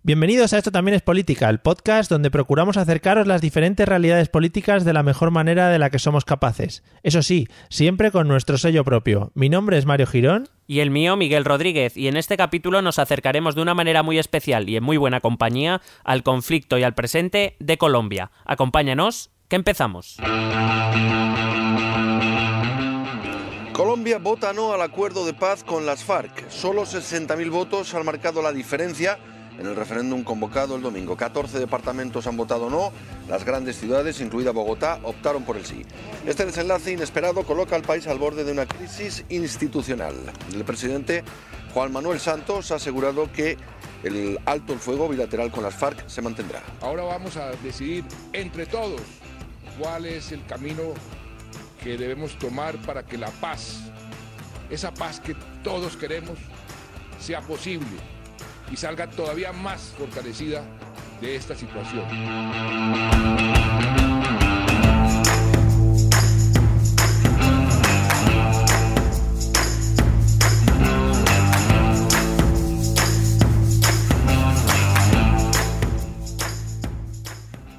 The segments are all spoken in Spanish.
Bienvenidos a Esto también es política, el podcast donde procuramos acercaros las diferentes realidades políticas de la mejor manera de la que somos capaces. Eso sí, siempre con nuestro sello propio. Mi nombre es Mario Girón. Y el mío, Miguel Rodríguez, y en este capítulo nos acercaremos de una manera muy especial y en muy buena compañía al conflicto y al presente de Colombia. Acompáñanos, que empezamos. Colombia vota no al acuerdo de paz con las FARC. Solo 60.000 votos han marcado la diferencia en el referéndum convocado el domingo. 14 departamentos han votado no, las grandes ciudades, incluida Bogotá, optaron por el sí. Este desenlace inesperado coloca al país al borde de una crisis institucional. El presidente Juan Manuel Santos ha asegurado que el alto el fuego bilateral con las FARC se mantendrá. Ahora vamos a decidir entre todos cuál es el camino que debemos tomar para que la paz, esa paz que todos queremos, sea posible y salga todavía más fortalecida de esta situación.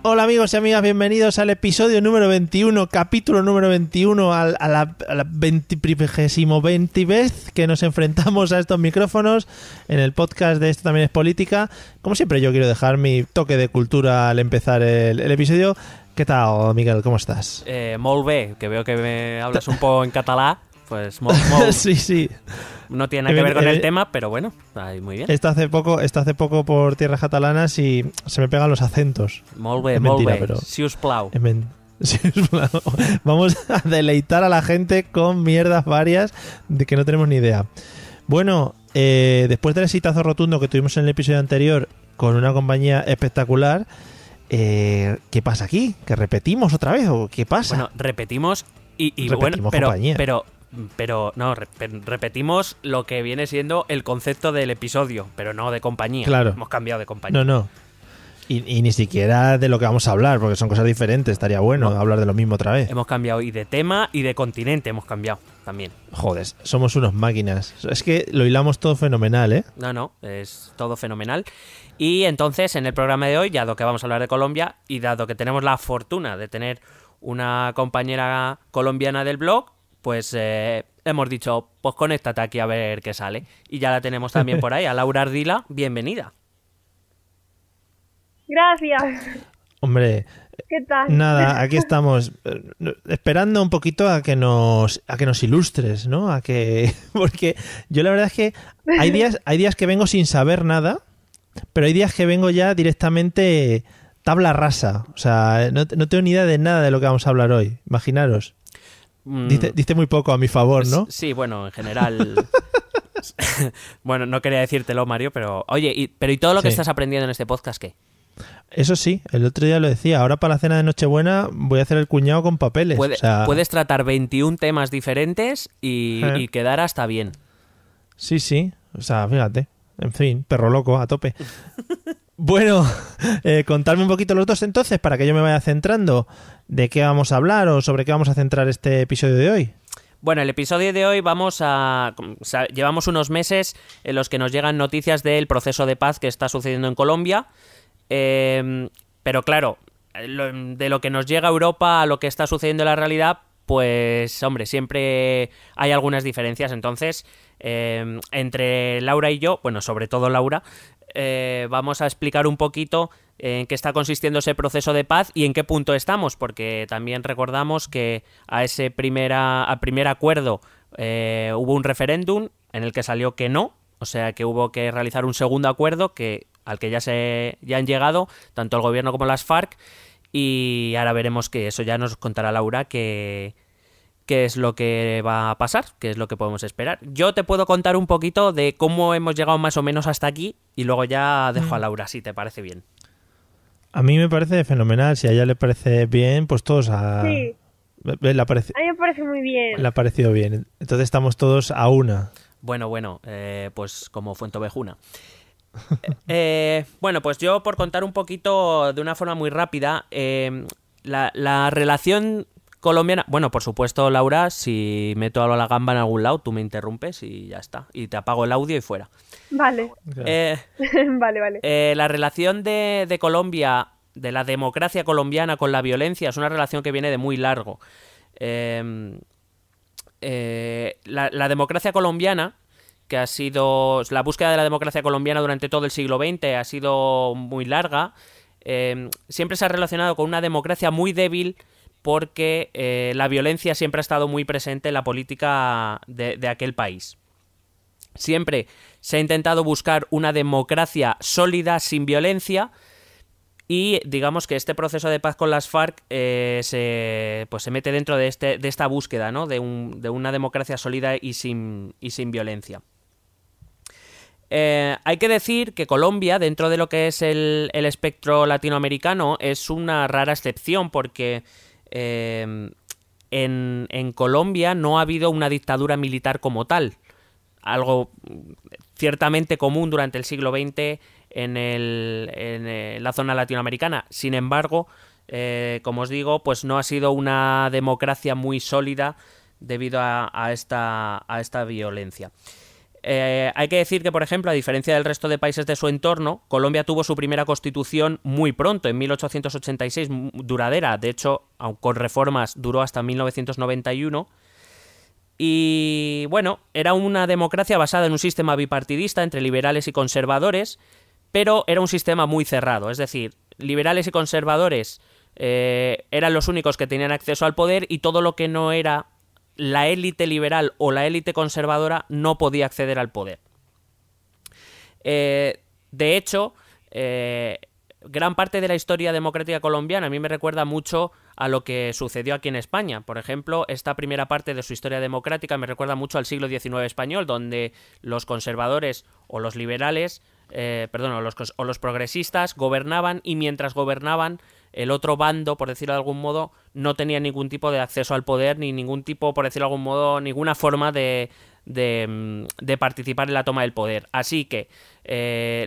Hola amigos y amigas, bienvenidos al episodio número 21, capítulo número 21, a la 20 vez que nos enfrentamos a estos micrófonos en el podcast de Esto también es política. Como siempre yo quiero dejar mi toque de cultura al empezar el episodio. ¿Qué tal, Miguel? ¿Cómo estás? Molt bé, que veo que me hablas un poco en catalán. Pues sí. No tiene nada que ver con el tema, pero bueno, ahí muy bien. Está hace poco por tierras catalanas y se me pegan los acentos. Molt bé, pero si us plau. Vamos a deleitar a la gente con mierdas varias de que no tenemos ni idea. Bueno, después del exitazo rotundo que tuvimos en el episodio anterior con una compañía espectacular, ¿qué pasa aquí? ¿Que repetimos otra vez o qué pasa? Bueno, repetimos repetimos bueno, compañía. Pero no, repetimos lo que viene siendo el concepto del episodio, pero no de compañía. Claro. Hemos cambiado de compañía. No. Y ni siquiera de lo que vamos a hablar, porque son cosas diferentes. Estaría bueno hablar de lo mismo otra vez. Hemos cambiado y de tema y de continente hemos cambiado también. Joder, somos unos máquinas. Es que lo hilamos todo fenomenal, ¿eh? No, es todo fenomenal. Y entonces, en el programa de hoy, ya dado que vamos a hablar de Colombia y dado que tenemos la fortuna de tener una compañera colombiana del blog, pues hemos dicho, pues conéctate aquí a ver qué sale. Y ya la tenemos también por ahí, a Laura Ardila, bienvenida. Gracias. Hombre, ¿Qué tal? Nada, aquí estamos esperando un poquito a que nos ilustres, ¿no? Porque yo la verdad es que hay días que vengo sin saber nada, pero hay días que vengo ya directamente tabla rasa. O sea, no tengo ni idea de nada de lo que vamos a hablar hoy. Imaginaros. Dice muy poco a mi favor, ¿no? Sí, bueno, en general. Bueno, no quería decírtelo, Mario, pero oye, ¿y todo lo que estás aprendiendo en este podcast qué? Eso sí, el otro día lo decía. Ahora para la cena de Nochebuena voy a hacer el cuñado con papeles. Puedes tratar 21 temas diferentes y quedar hasta bien. Sí. O sea, fíjate. En fin, perro loco, a tope. Bueno, contadme un poquito los dos entonces para que yo me vaya centrando de qué vamos a hablar o sobre qué vamos a centrar este episodio de hoy. Bueno, el episodio de hoy llevamos unos meses en los que nos llegan noticias del proceso de paz que está sucediendo en Colombia, pero claro, de lo que nos llega a Europa a lo que está sucediendo en la realidad, pues hombre, siempre hay algunas diferencias. Entonces, entre Laura y yo, bueno, sobre todo Laura, vamos a explicar un poquito en qué está consistiendo ese proceso de paz y en qué punto estamos, porque también recordamos que a ese primer acuerdo hubo un referéndum en el que salió que no, o sea que hubo que realizar un segundo acuerdo al que ya han llegado tanto el gobierno como las FARC, y ahora veremos que eso ya nos contará Laura qué es lo que va a pasar, qué es lo que podemos esperar. Yo te puedo contar un poquito de cómo hemos llegado más o menos hasta aquí y luego ya dejo a Laura, si te parece bien. A mí me parece fenomenal. Si a ella le parece bien, pues todos a... Sí. A mí me parece muy bien. Le ha parecido bien. Entonces estamos todos a una. Bueno, pues como Fuentovejuna. Bueno, pues yo por contar un poquito de una forma muy rápida, la relación colombiana... Bueno, por supuesto, Laura, si meto a la gamba en algún lado, tú me interrumpes y ya está. Y te apago el audio y fuera. Vale. Vale. La relación de Colombia, de la democracia colombiana con la violencia, es una relación que viene de muy largo. La democracia colombiana, que ha sido... La búsqueda de la democracia colombiana durante todo el siglo XX ha sido muy larga. Siempre se ha relacionado con una democracia muy débil porque la violencia siempre ha estado muy presente en la política de aquel país. Siempre se ha intentado buscar una democracia sólida, sin violencia, y digamos que este proceso de paz con las FARC se mete dentro de esta búsqueda, ¿no? de una democracia sólida y sin violencia. Hay que decir que Colombia, dentro de lo que es el espectro latinoamericano, es una rara excepción porque en Colombia no ha habido una dictadura militar como tal. Algo ciertamente común durante el siglo XX en la zona latinoamericana. Sin embargo, como os digo, pues no ha sido una democracia muy sólida debido a esta violencia. Hay que decir que, por ejemplo, a diferencia del resto de países de su entorno, Colombia tuvo su primera constitución muy pronto, en 1886, duradera. De hecho, aun con reformas, duró hasta 1991. Y bueno, era una democracia basada en un sistema bipartidista entre liberales y conservadores, pero era un sistema muy cerrado. Es decir, liberales y conservadores eran los únicos que tenían acceso al poder, y todo lo que no era la élite liberal o la élite conservadora no podía acceder al poder. De hecho, gran parte de la historia democrática colombiana a mí me recuerda mucho a lo que sucedió aquí en España. Por ejemplo, esta primera parte de su historia democrática me recuerda mucho al siglo XIX español, donde los conservadores o los liberales, o los progresistas gobernaban, y mientras gobernaban, el otro bando, por decirlo de algún modo, no tenía ningún tipo de acceso al poder, ni ningún tipo, por decirlo de algún modo, ninguna forma de participar en la toma del poder. Así que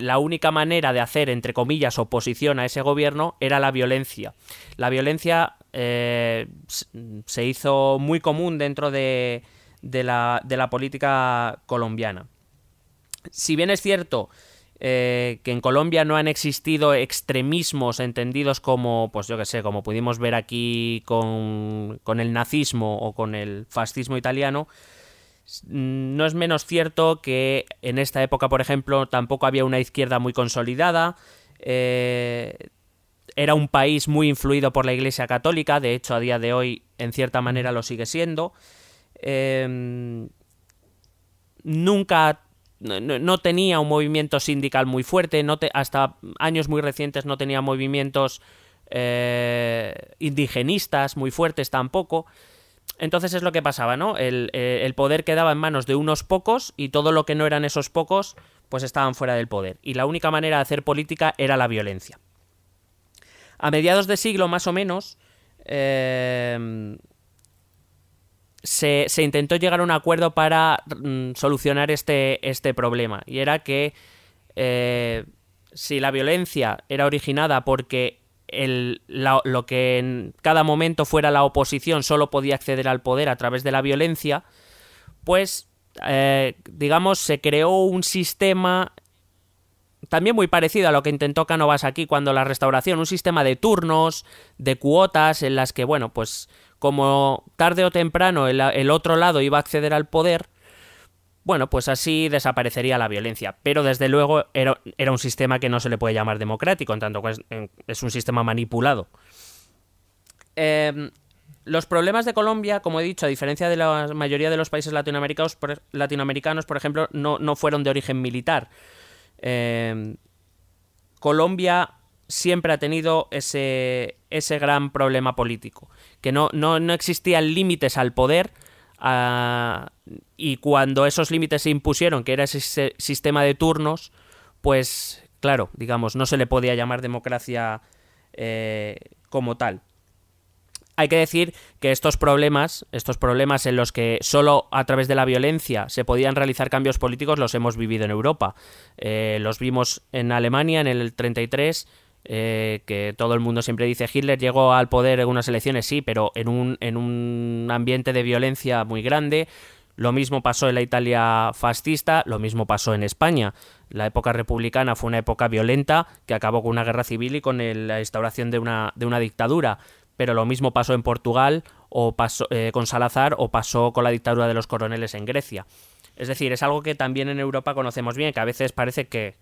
la única manera de hacer, entre comillas, oposición a ese gobierno era la violencia. La violencia se hizo muy común dentro de la política colombiana. Si bien es cierto que en Colombia no han existido extremismos entendidos como, pues yo que sé, como pudimos ver aquí con el nazismo o con el fascismo italiano, no es menos cierto que en esta época, por ejemplo, tampoco había una izquierda muy consolidada. Era un país muy influido por la Iglesia Católica. De hecho, a día de hoy, en cierta manera, lo sigue siendo. Nunca... No tenía un movimiento sindical muy fuerte, hasta años muy recientes no tenía movimientos indigenistas muy fuertes tampoco. Entonces es lo que pasaba, ¿no? El poder quedaba en manos de unos pocos, y todo lo que no eran esos pocos pues estaban fuera del poder, y la única manera de hacer política era la violencia. A mediados de siglo, más o menos, se intentó llegar a un acuerdo para solucionar este problema, y era que si la violencia era originada porque lo que en cada momento fuera la oposición solo podía acceder al poder a través de la violencia, pues digamos se creó un sistema también muy parecido a lo que intentó Cánovas aquí cuando la Restauración, un sistema de turnos, de cuotas, en las que, bueno, pues como tarde o temprano el otro lado iba a acceder al poder, bueno, pues así desaparecería la violencia. Pero desde luego era un sistema que no se le puede llamar democrático, en tanto que es un sistema manipulado. Los problemas de Colombia, como he dicho, a diferencia de la mayoría de los países latinoamericanos, por ejemplo, no fueron de origen militar. Colombia siempre ha tenido ese gran problema político, que no existían límites al poder, y cuando esos límites se impusieron, que era ese sistema de turnos, pues claro, digamos, no se le podía llamar democracia como tal. Hay que decir que estos problemas en los que solo a través de la violencia se podían realizar cambios políticos, los hemos vivido en Europa. Los vimos en Alemania en el 33, que todo el mundo siempre dice Hitler llegó al poder en unas elecciones, sí, pero en un ambiente de violencia muy grande. Lo mismo pasó en la Italia fascista, lo mismo pasó en España. La época republicana fue una época violenta que acabó con una guerra civil y con la instauración de una dictadura. Pero lo mismo pasó en Portugal, o pasó con Salazar, o pasó con la dictadura de los coroneles en Grecia. Es decir, es algo que también en Europa conocemos bien, que a veces parece que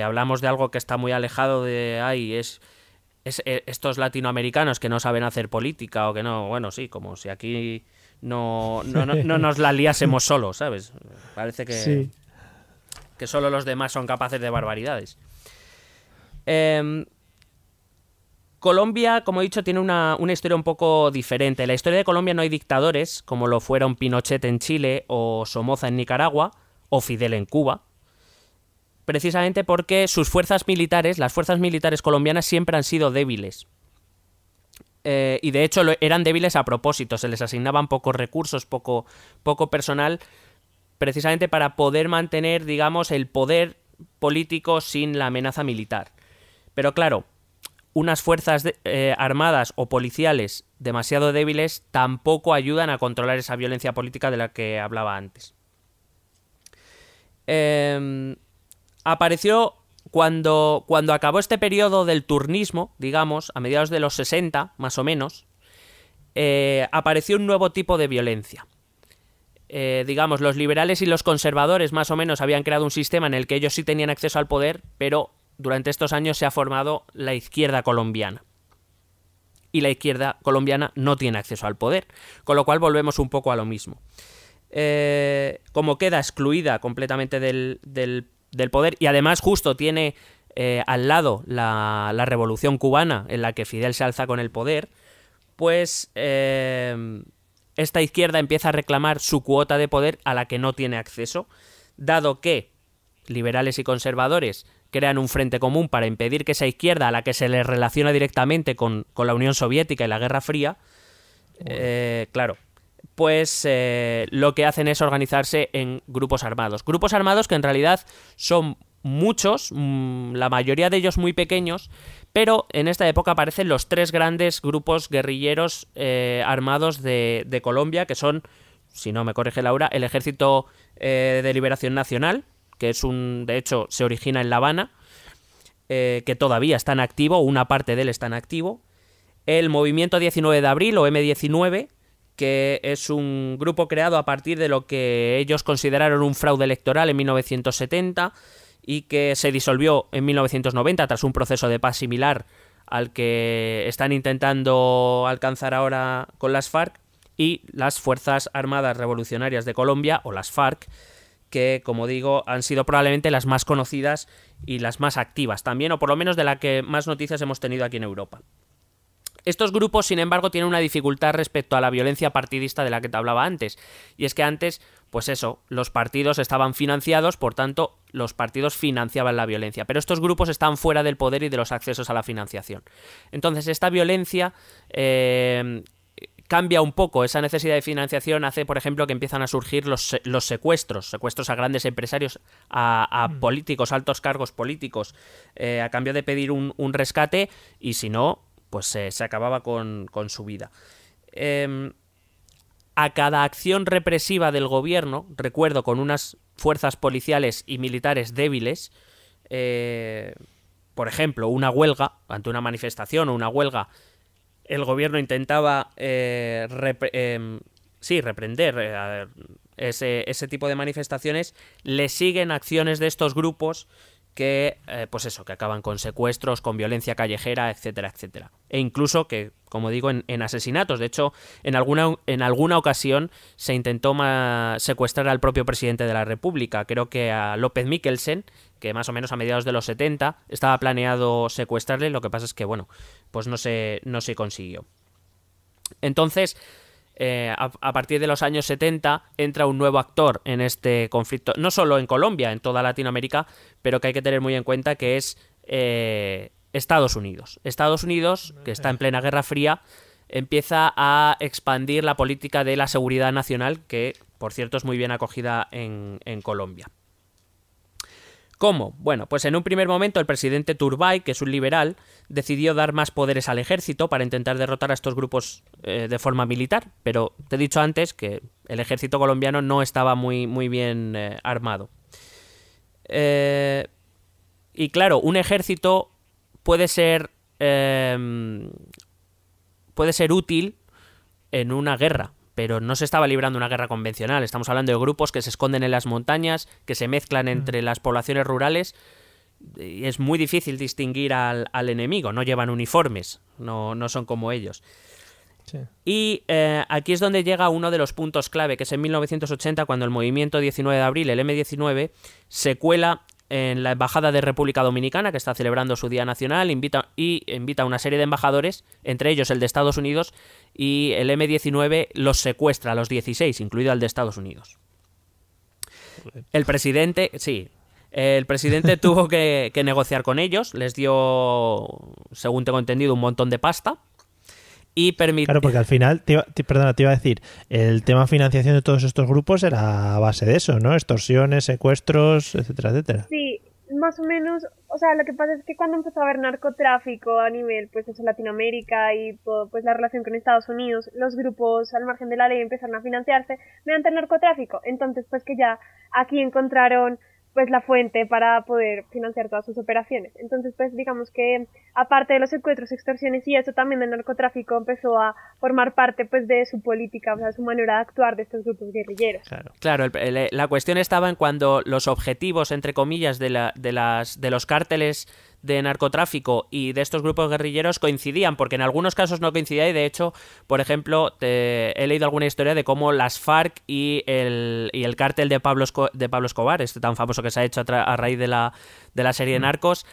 hablamos de algo que está muy alejado de... estos latinoamericanos que no saben hacer política o que no... Bueno, sí, como si aquí no nos la liásemos solos, ¿sabes? Parece que, sí, que solo los demás son capaces de barbaridades. Colombia, como he dicho, tiene una historia un poco diferente. En la historia de Colombia no hay dictadores, como lo fueron Pinochet en Chile, o Somoza en Nicaragua, o Fidel en Cuba, precisamente porque las fuerzas militares colombianas siempre han sido débiles. Y de hecho eran débiles a propósito, se les asignaban pocos recursos, poco personal, precisamente para poder mantener, digamos, el poder político sin la amenaza militar. Pero claro, unas fuerzas armadas o policiales demasiado débiles tampoco ayudan a controlar esa violencia política de la que hablaba antes. Apareció cuando acabó este periodo del turnismo, digamos, a mediados de los 60, más o menos, apareció un nuevo tipo de violencia. Digamos, los liberales y los conservadores más o menos habían creado un sistema en el que ellos sí tenían acceso al poder, pero durante estos años se ha formado la izquierda colombiana. Y la izquierda colombiana no tiene acceso al poder, con lo cual volvemos un poco a lo mismo. Como queda excluida completamente del poder, y además justo tiene al lado la Revolución Cubana, en la que Fidel se alza con el poder, pues esta izquierda empieza a reclamar su cuota de poder a la que no tiene acceso, dado que liberales y conservadores crean un frente común para impedir que esa izquierda, a la que se le relaciona directamente con la Unión Soviética y la Guerra Fría, claro, pues lo que hacen es organizarse en grupos armados. Grupos armados que en realidad son muchos, la mayoría de ellos muy pequeños, pero en esta época aparecen los tres grandes grupos guerrilleros armados de Colombia, que son, si no me corrige Laura, el Ejército de Liberación Nacional, que de hecho se origina en La Habana, que todavía está en activo, una parte de él está en activo, el Movimiento 19 de Abril o M19, que es un grupo creado a partir de lo que ellos consideraron un fraude electoral en 1970 y que se disolvió en 1990 tras un proceso de paz similar al que están intentando alcanzar ahora con las FARC, y las Fuerzas Armadas Revolucionarias de Colombia, o las FARC, que, como digo, han sido probablemente las más conocidas y las más activas también, o por lo menos de la que más noticias hemos tenido aquí en Europa. Estos grupos, sin embargo, tienen una dificultad respecto a la violencia partidista de la que te hablaba antes, y es que antes, pues eso, los partidos estaban financiados, por tanto, los partidos financiaban la violencia, pero estos grupos están fuera del poder y de los accesos a la financiación. Entonces, esta violencia cambia un poco. Esa necesidad de financiación hace, por ejemplo, que empiezan a surgir los secuestros a grandes empresarios, a políticos, altos cargos políticos, a cambio de pedir un rescate, y si no, pues se acababa con su vida. A cada acción represiva del gobierno, recuerdo, con unas fuerzas policiales y militares débiles, por ejemplo, una huelga, ante una manifestación o una huelga, el gobierno intentaba reprender ese tipo de manifestaciones, le siguen acciones de estos grupos que, que acaban con secuestros, con violencia callejera, etcétera, etcétera. E incluso que, como digo, en asesinatos. De hecho, en alguna ocasión se intentó secuestrar al propio presidente de la República. Creo que a López Mikkelsen, que más o menos a mediados de los 70 estaba planeado secuestrarle. Lo que pasa es que, bueno, pues no se consiguió. Entonces, a partir de los años 70 entra un nuevo actor en este conflicto, no solo en Colombia, en toda Latinoamérica, pero que hay que tener muy en cuenta que es Estados Unidos. Estados Unidos, que está en plena Guerra Fría, empieza a expandir la política de la seguridad nacional, que, por cierto, es muy bien acogida en Colombia. ¿Cómo? Bueno, pues en un primer momento el presidente Turbay, que es un liberal, decidió dar más poderes al ejército para intentar derrotar a estos grupos de forma militar, pero te he dicho antes que el ejército colombiano no estaba muy bien armado. Y claro, un ejército puede ser útil en una guerra, pero no se estaba librando una guerra convencional. Estamos hablando de grupos que se esconden en las montañas, que se mezclan entre las poblaciones rurales, y es muy difícil distinguir al enemigo. No llevan uniformes, no son como ellos. Sí. Y aquí es donde llega uno de los puntos clave, que es en 1980, cuando el movimiento 19 de abril, el M19, se cuela en la Embajada de República Dominicana, que está celebrando su Día Nacional, invita a una serie de embajadores, entre ellos el de Estados Unidos, y el M19 los secuestra a los 16, incluido al de Estados Unidos. El presidente tuvo que negociar con ellos, les dio, según tengo entendido, un montón de pasta. Claro, porque al final, te iba a decir, el tema de financiación de todos estos grupos era a base de eso, ¿no? Extorsiones, secuestros, etcétera, etcétera. Sí, más o menos. O sea, lo que pasa es que cuando empezó a haber narcotráfico a nivel, pues, eso, Latinoamérica y todo, pues, la relación con Estados Unidos, los grupos al margen de la ley empezaron a financiarse mediante el narcotráfico. Entonces, pues, que ya aquí encontraron, pues, la fuente para poder financiar todas sus operaciones. Entonces, pues, digamos que aparte de los secuestros, extorsiones y eso, también el narcotráfico empezó a formar parte, pues, de su política, o sea, su manera de actuar de estos grupos guerrilleros. Claro, la cuestión estaba en cuando los objetivos, entre comillas, de los cárteles de narcotráfico y de estos grupos guerrilleros coincidían, porque en algunos casos no coincidía, y de hecho, por ejemplo, he leído alguna historia de cómo las FARC y el cártel de Pablo Escobar, este tan famoso que se ha hecho a raíz de la serie Narcos,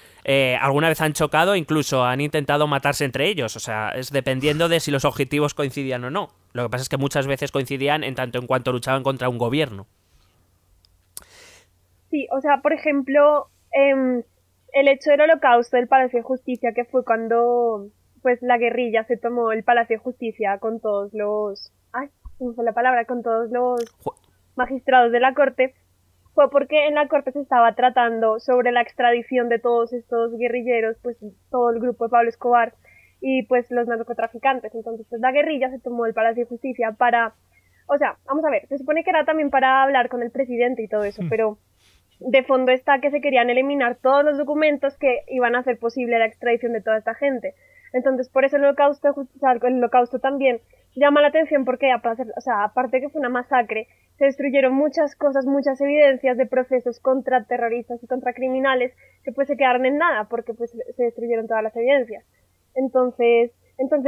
alguna vez han chocado, incluso han intentado matarse entre ellos. O sea, es dependiendo de si los objetivos coincidían o no. Lo que pasa es que muchas veces coincidían en tanto en cuanto luchaban contra un gobierno. Sí, o sea, por ejemplo, el hecho del holocausto del Palacio de Justicia, que fue cuando, pues, la guerrilla se tomó el Palacio de Justicia con todos los... con todos los magistrados de la corte, fue porque en la corte se estaba tratando sobre la extradición de todos estos guerrilleros, pues, todo el grupo de Pablo Escobar y, pues, los narcotraficantes. Entonces, pues, la guerrilla se tomó el Palacio de Justicia para... O sea, vamos a ver, se supone que era también para hablar con el presidente y todo eso, pero... de fondo está que se querían eliminar todos los documentos que iban a hacer posible la extradición de toda esta gente. Entonces, por eso el holocausto también llama la atención, porque aparte de que fue una masacre, se destruyeron muchas cosas, muchas evidencias de procesos contra terroristas y contra criminales que pues se quedaron en nada, porque pues se destruyeron todas las evidencias. Entonces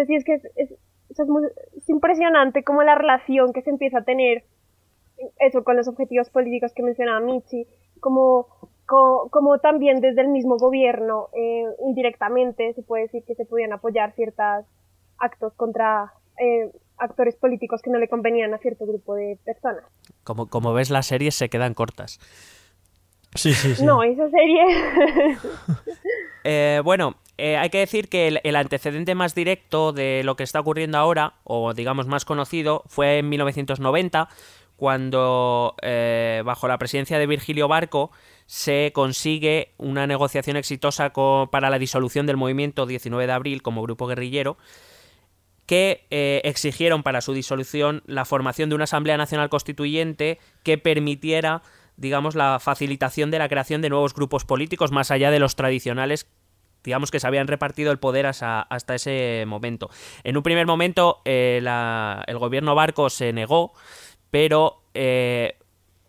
sí, es que es impresionante como la relación que se empieza a tener eso con los objetivos políticos que mencionaba Michi, como también desde el mismo gobierno indirectamente se puede decir que se podían apoyar ciertos actos contra actores políticos que no le convenían a cierto grupo de personas. Como ves, las series se quedan cortas. Sí. No, esa serie... hay que decir que el antecedente más directo de lo que está ocurriendo ahora, o digamos más conocido, fue en 1990, cuando bajo la presidencia de Virgilio Barco se consigue una negociación exitosa para la disolución del movimiento 19 de abril como grupo guerrillero, que exigieron para su disolución la formación de una Asamblea Nacional Constituyente que permitiera, digamos, la facilitación de la creación de nuevos grupos políticos más allá de los tradicionales, digamos, que se habían repartido el poder hasta ese momento. En un primer momento el gobierno Barco se negó, pero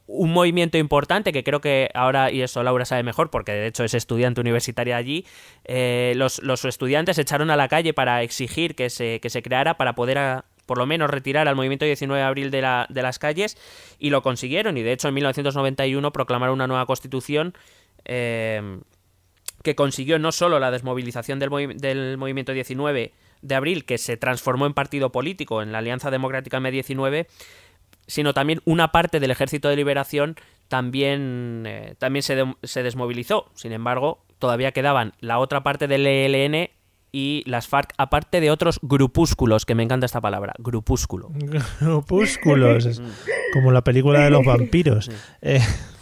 un movimiento importante que creo que ahora, y eso Laura sabe mejor porque de hecho es estudiante universitaria allí, los estudiantes se echaron a la calle para exigir que se creara, para poder por lo menos retirar al movimiento 19 de abril de las calles, y lo consiguieron, y de hecho en 1991 proclamaron una nueva constitución que consiguió no solo la desmovilización del movimiento 19 de abril, que se transformó en partido político en la Alianza Democrática M19, sino también una parte del Ejército de Liberación también se desmovilizó. Sin embargo, todavía quedaban la otra parte del ELN y las FARC, aparte de otros grupúsculos, que me encanta esta palabra, grupúsculo. Grupúsculos, como la película de los vampiros.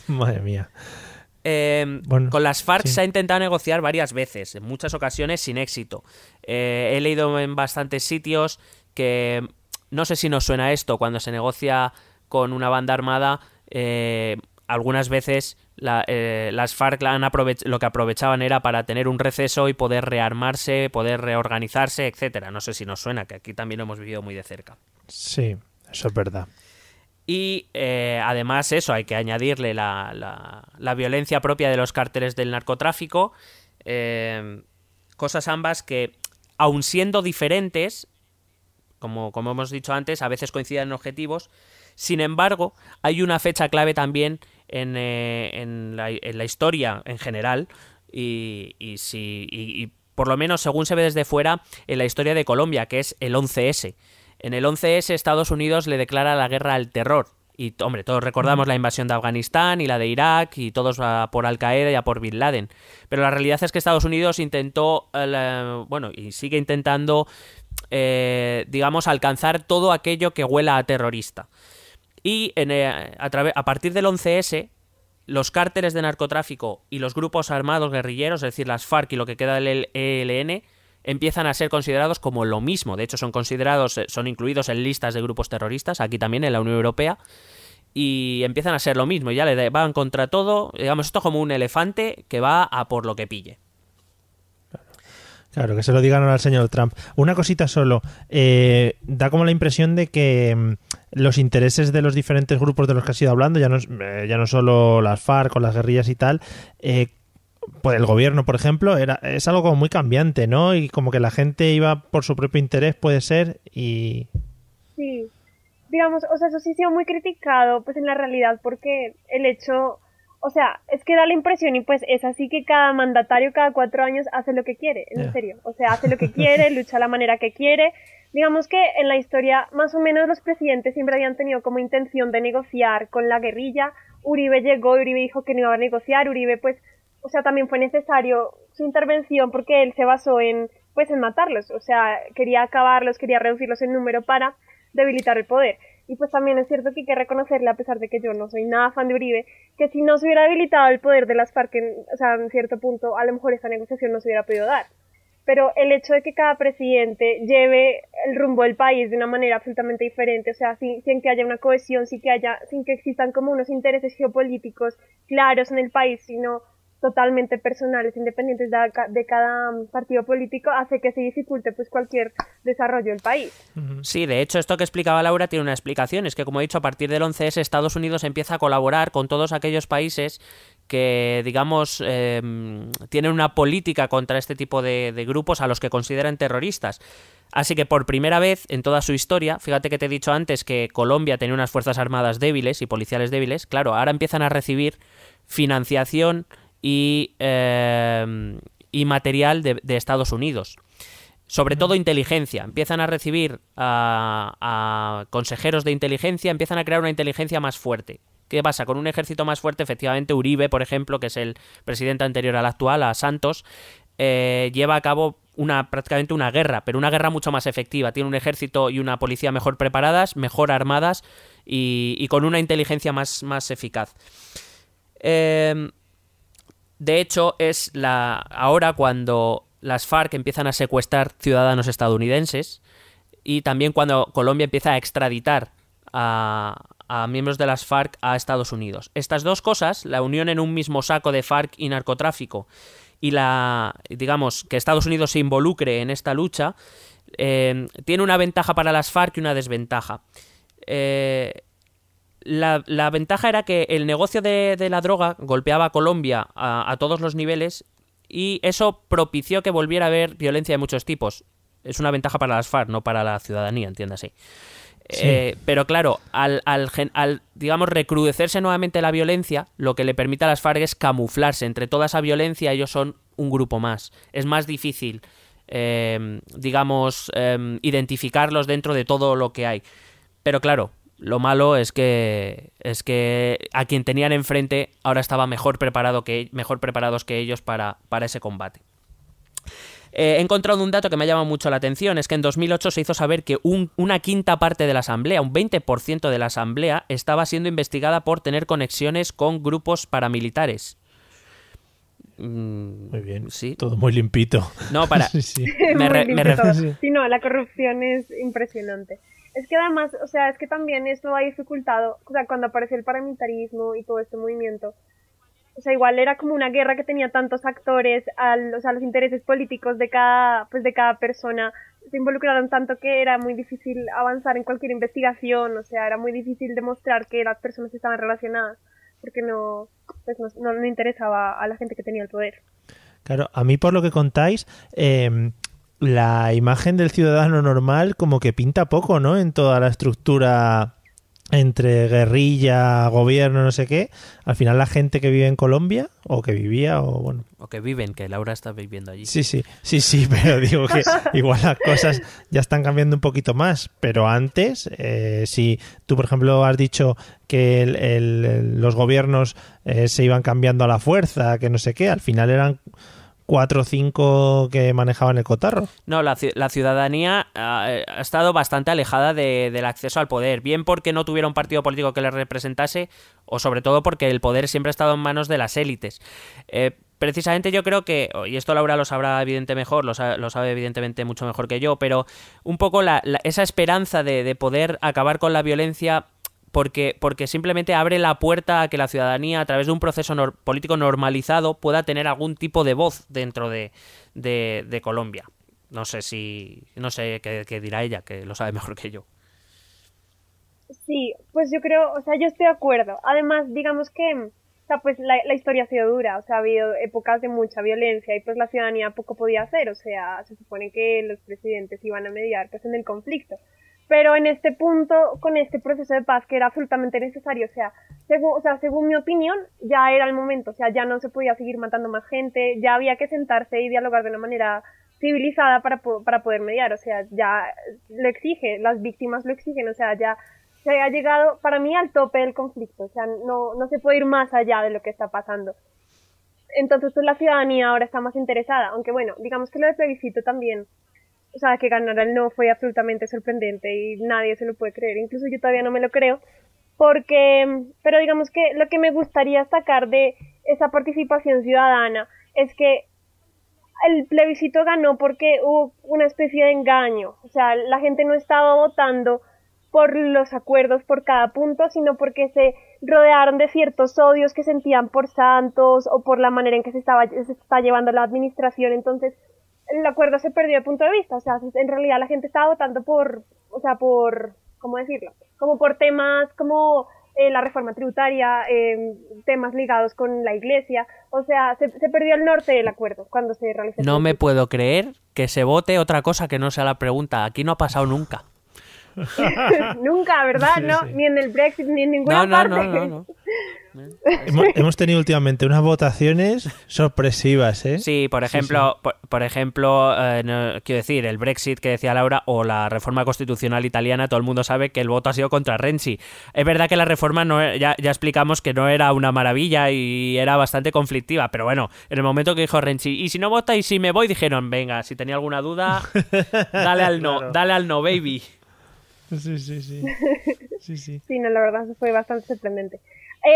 Madre mía. Bueno, con las FARC sí. se ha intentado negociar varias veces, en muchas ocasiones sin éxito. He leído en bastantes sitios que, no sé si nos suena esto, cuando se negocia con una banda armada, algunas veces las FARC lo que aprovechaban era para tener un receso y poder rearmarse, poder reorganizarse, etcétera. No sé si nos suena, que aquí también lo hemos vivido muy de cerca. Sí, eso es verdad. Y además eso, hay que añadirle la violencia propia de los cárteles del narcotráfico, cosas ambas que, aun siendo diferentes, como hemos dicho antes, a veces coinciden en objetivos. Sin embargo, hay una fecha clave también en la historia en general y por lo menos según se ve desde fuera en la historia de Colombia, que es el 11S. En el 11S Estados Unidos le declara la guerra al terror. Y, hombre, todos recordamos la invasión de Afganistán y la de Irak, y todos a por Al-Qaeda y a por Bin Laden. Pero la realidad es que Estados Unidos intentó, y sigue intentando, digamos, alcanzar todo aquello que huela a terrorista. Y a partir del 11S, los cárteles de narcotráfico y los grupos armados guerrilleros, es decir, las FARC y lo que queda del ELN, empiezan a ser considerados como lo mismo. De hecho, son incluidos en listas de grupos terroristas, aquí también en la Unión Europea, y empiezan a ser lo mismo. Ya le van contra todo, digamos, esto como un elefante que va a por lo que pille. Claro, que se lo digan ahora al señor Trump. Una cosita solo. Da como la impresión de que los intereses de los diferentes grupos de los que has ido hablando, ya no solo las FARC o las guerrillas y tal, pues el gobierno, por ejemplo, es algo como muy cambiante, ¿no? Y como que la gente iba por su propio interés, puede ser, y... Sí, digamos, o sea, eso sí ha sido muy criticado, pues en la realidad, porque el hecho... O sea, es que da la impresión y pues es así que cada mandatario cada 4 años hace lo que quiere, en serio. O sea, hace lo que quiere, lucha a la manera que quiere. Digamos que en la historia más o menos los presidentes siempre habían tenido como intención de negociar con la guerrilla. Uribe llegó, Uribe dijo que no iba a negociar, Uribe pues, o sea, también fue necesario su intervención porque él se basó en matarlos. O sea, quería acabarlos, quería reducirlos en número para debilitar el poder. Y pues también es cierto que hay que reconocerle, a pesar de que yo no soy nada fan de Uribe, que si no se hubiera habilitado el poder de las FARC, en cierto punto, a lo mejor esta negociación no se hubiera podido dar. Pero el hecho de que cada presidente lleve el rumbo del país de una manera absolutamente diferente, o sea, sin que haya una cohesión, sin que existan como unos intereses geopolíticos claros en el país, sino totalmente personales, independientes de cada partido político, hace que se dificulte pues cualquier desarrollo del país. Sí, de hecho, esto que explicaba Laura tiene una explicación. Es que, como he dicho, a partir del 11S Estados Unidos empieza a colaborar con todos aquellos países que, digamos, tienen una política contra este tipo de grupos a los que consideran terroristas. Así que por primera vez en toda su historia, fíjate que te he dicho antes que Colombia tenía unas fuerzas armadas débiles y policiales débiles, claro, ahora empiezan a recibir financiación y material de Estados Unidos. Sobre todo inteligencia. Empiezan a recibir a consejeros de inteligencia, empiezan a crear una inteligencia más fuerte. ¿Qué pasa? Con un ejército más fuerte, efectivamente, Uribe, por ejemplo, que es el presidente anterior al actual, a Santos, lleva a cabo prácticamente una guerra, pero una guerra mucho más efectiva. Tiene un ejército y una policía mejor preparadas, mejor armadas y con una inteligencia más eficaz. De hecho, es ahora cuando las FARC empiezan a secuestrar ciudadanos estadounidenses y también cuando Colombia empieza a extraditar a miembros de las FARC a Estados Unidos. Estas dos cosas, la unión en un mismo saco de FARC y narcotráfico y digamos, que Estados Unidos se involucre en esta lucha, tiene una ventaja para las FARC y una desventaja. La ventaja era que el negocio de la droga golpeaba a Colombia a todos los niveles y eso propició que volviera a haber violencia de muchos tipos. Es una ventaja para las FARC, no para la ciudadanía, entiéndase. Sí. Pero claro, al digamos, recrudecerse nuevamente la violencia, lo que le permite a las FARC es camuflarse. Entre toda esa violencia ellos son un grupo más. Es más difícil, digamos, identificarlos dentro de todo lo que hay. Pero claro, lo malo es que a quien tenían enfrente ahora estaba mejor preparados que ellos para ese combate. He encontrado un dato que me ha llamado mucho la atención, es que en 2008 se hizo saber que una quinta parte de la asamblea, un 20% de la asamblea, estaba siendo investigada por tener conexiones con grupos paramilitares. Muy bien. Sí. Todo muy limpito. No, para... Sí. Muy limpio todo. sí. Sí, no, la corrupción es impresionante. Es que además, o sea, es que también esto ha dificultado, o sea, cuando apareció el paramilitarismo y todo este movimiento, o sea, igual era como una guerra que tenía tantos actores, o sea, los intereses políticos de cada persona se involucraron tanto que era muy difícil avanzar en cualquier investigación, o sea, era muy difícil demostrar que las personas estaban relacionadas, porque no interesaba a la gente que tenía el poder. Claro, a mí por lo que contáis, la imagen del ciudadano normal como que pinta poco, ¿no? En toda la estructura entre guerrilla, gobierno, no sé qué. Al final la gente que vive en Colombia, o que vivía, o bueno... O que viven, que Laura está viviendo allí. Sí, pero digo que igual las cosas ya están cambiando un poquito más. Pero antes, si tú, por ejemplo, has dicho que los gobiernos se iban cambiando a la fuerza, que no sé qué, al final eran 4 o 5 que manejaban el cotarro. No, la ciudadanía ha estado bastante alejada del acceso al poder, bien porque no tuviera un partido político que les representase, o sobre todo porque el poder siempre ha estado en manos de las élites. Precisamente yo creo que, y esto Laura lo sabrá lo sabe evidentemente mucho mejor que yo, pero un poco esa esperanza de poder acabar con la violencia porque simplemente abre la puerta a que la ciudadanía, a través de un proceso político normalizado, pueda tener algún tipo de voz dentro de Colombia. No sé qué dirá ella, que lo sabe mejor que yo. Sí, pues yo creo, o sea, yo estoy de acuerdo. Además, digamos que, o sea, pues la historia ha sido dura, o sea, ha habido épocas de mucha violencia y pues la ciudadanía poco podía hacer, o sea, se supone que los presidentes iban a mediar pues en el conflicto. Pero en este punto, con este proceso de paz que era absolutamente necesario, o sea, según mi opinión, ya era el momento, o sea, ya no se podía seguir matando más gente, ya había que sentarse y dialogar de una manera civilizada para poder mediar, o sea, ya lo exige, las víctimas lo exigen, o sea, ya se ha llegado para mí al tope del conflicto, o sea, no se puede ir más allá de lo que está pasando. Entonces, pues la ciudadanía ahora está más interesada, aunque bueno, digamos que lo de plebiscito también, o sea, que ganara el no fue absolutamente sorprendente y nadie se lo puede creer, incluso yo todavía no me lo creo, pero digamos que lo que me gustaría destacar de esa participación ciudadana es que el plebiscito ganó porque hubo una especie de engaño, o sea, la gente no estaba votando por los acuerdos por cada punto, sino porque se rodearon de ciertos odios que sentían por Santos o por la manera en que se está llevando la administración, entonces el acuerdo se perdió de punto de vista, o sea, en realidad la gente estaba votando por, ¿cómo decirlo? Como por temas como la reforma tributaria, temas ligados con la iglesia, o sea, se perdió el norte del acuerdo cuando se realizó. No me puedo creer que se vote otra cosa que no sea la pregunta, aquí no ha pasado nunca. Nunca, ¿verdad? Sí, no, sí. ni en el Brexit, ni en ninguna parte. No. Hemos tenido últimamente unas votaciones sorpresivas, ¿eh? Sí, por ejemplo, quiero decir, el Brexit que decía Laura o la reforma constitucional italiana, todo el mundo sabe que el voto ha sido contra Renzi. Es verdad que la reforma ya explicamos que no era una maravilla y era bastante conflictiva, pero bueno, en el momento que dijo Renzi, y si no vota y si me voy, dijeron, venga, si tenía alguna duda, dale al no, Claro. dale al no, baby. Sí. Sí, no, la verdad fue bastante sorprendente.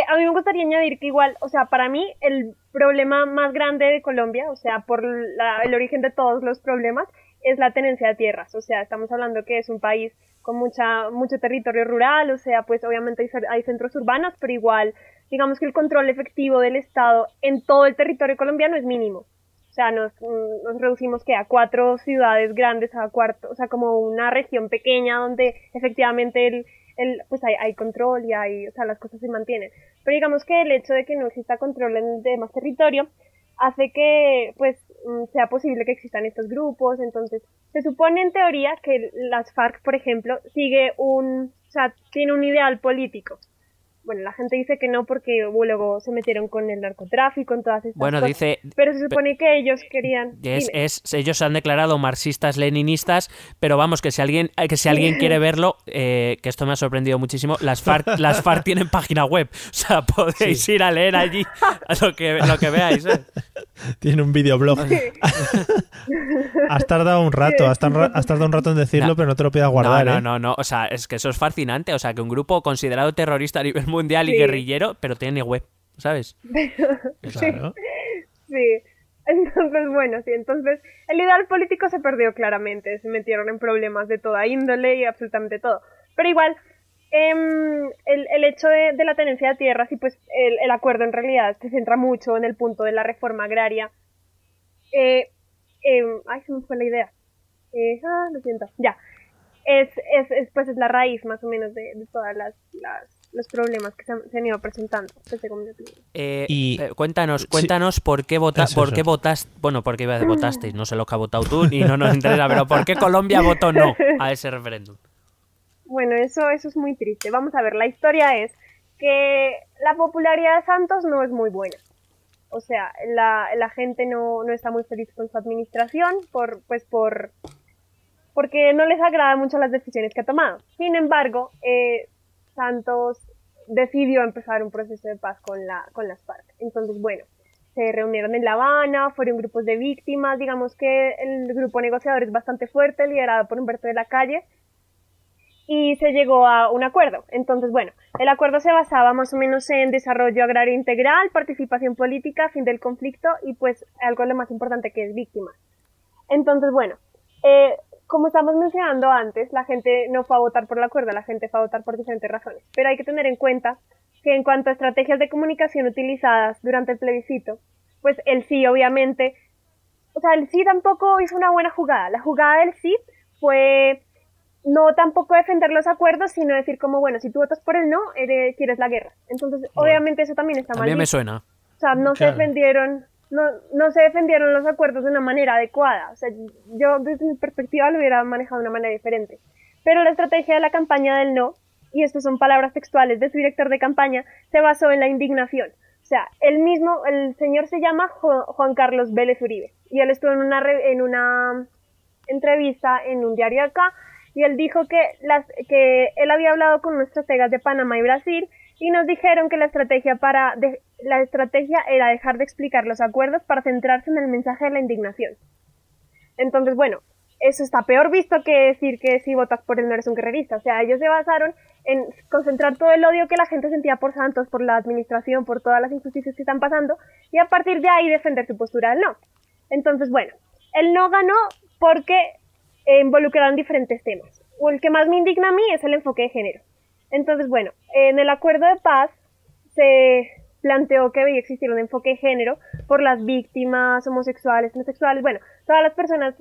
A mí me gustaría añadir que igual, o sea, para mí el problema más grande de Colombia, o sea, por el origen de todos los problemas, es la tenencia de tierras. O sea, estamos hablando que es un país con mucho territorio rural, o sea, pues obviamente hay centros urbanos, pero igual, digamos que el control efectivo del Estado en todo el territorio colombiano es mínimo. O sea, nos reducimos a 4 ciudades grandes, o sea, como una región pequeña donde efectivamente pues hay control y o sea, las cosas se mantienen. Pero digamos que el hecho de que no exista control de más territorio hace que, pues, sea posible que existan estos grupos. Entonces, se supone en teoría que las FARC, por ejemplo, tiene un ideal político. Bueno, la gente dice que no porque luego se metieron con el narcotráfico, en todas estas cosas. Pero se supone que ellos querían... Ellos se han declarado marxistas-leninistas, pero vamos, que si alguien quiere verlo, que esto me ha sorprendido muchísimo, las FARC tienen página web. O sea, podéis ir a leer allí lo que veáis. Tiene un videoblog. Has tardado un rato, has tardado un rato en decirlo, pero no te lo pidas guardar. No. O sea, es que eso es fascinante. O sea, que un grupo considerado terrorista a nivel mundial y guerrillero, pero tiene web, ¿sabes? Claro. Sí. Entonces, bueno, sí, entonces el ideal político se perdió claramente, se metieron en problemas de toda índole y absolutamente todo. Pero igual, el hecho de la tenencia de tierras y pues el acuerdo en realidad se centra mucho en el punto de la reforma agraria. Ay, se me fue la idea. Lo siento, ya. Pues es la raíz más o menos de todas los problemas que se han ido presentando, pues, según mi opinión. Cuéntanos Sí. por qué votaste, bueno, por qué votasteis, no sé lo que has votado tú y no nos interesa, pero ¿por qué Colombia votó no a ese referéndum? Bueno, eso es muy triste. Vamos a ver, la historia es que la popularidad de Santos no es muy buena. O sea, la gente no está muy feliz con su administración porque no les agrada mucho las decisiones que ha tomado. Sin embargo, Santos decidió empezar un proceso de paz con las FARC. Entonces, bueno, se reunieron en La Habana, fueron grupos de víctimas, digamos que el grupo negociador es bastante fuerte, liderado por Humberto de la Calle, y se llegó a un acuerdo. Entonces, bueno, el acuerdo se basaba más o menos en desarrollo agrario integral, participación política, fin del conflicto y pues algo lo más importante que es víctimas. Entonces, bueno, como estamos mencionando antes, la gente no fue a votar por el acuerdo, la gente fue a votar por diferentes razones. Pero hay que tener en cuenta que en cuanto a estrategias de comunicación utilizadas durante el plebiscito, pues el sí obviamente, o sea, el sí tampoco hizo una buena jugada. La jugada del sí fue no tampoco defender los acuerdos, sino decir como, bueno, si tú votas por el no, quieres la guerra. Entonces, obviamente eso también está mal. También me visto. suena. O sea, no se defendieron los acuerdos de una manera adecuada. O sea, yo desde mi perspectiva lo hubiera manejado de una manera diferente. Pero la estrategia de la campaña del no, y estas son palabras textuales de su director de campaña, se basó en la indignación. O sea, el señor se llama Juan Carlos Vélez Uribe, y él estuvo en una entrevista en un diario acá, y él dijo que él había hablado con unos estrategas de Panamá y Brasil, y nos dijeron que la estrategia era dejar de explicar los acuerdos para centrarse en el mensaje de la indignación. Entonces, bueno, eso está peor visto que decir que si votas por él no eres un guerrerista. O sea, ellos se basaron en concentrar todo el odio que la gente sentía por Santos, por la administración, por todas las injusticias que están pasando, y a partir de ahí defender su postura del no. Entonces, bueno, el no ganó porque involucraron diferentes temas. O el que más me indigna a mí es el enfoque de género. Entonces, bueno, en el acuerdo de paz se planteó que debía existir un enfoque de género por las víctimas homosexuales, transexuales, bueno, todas las personas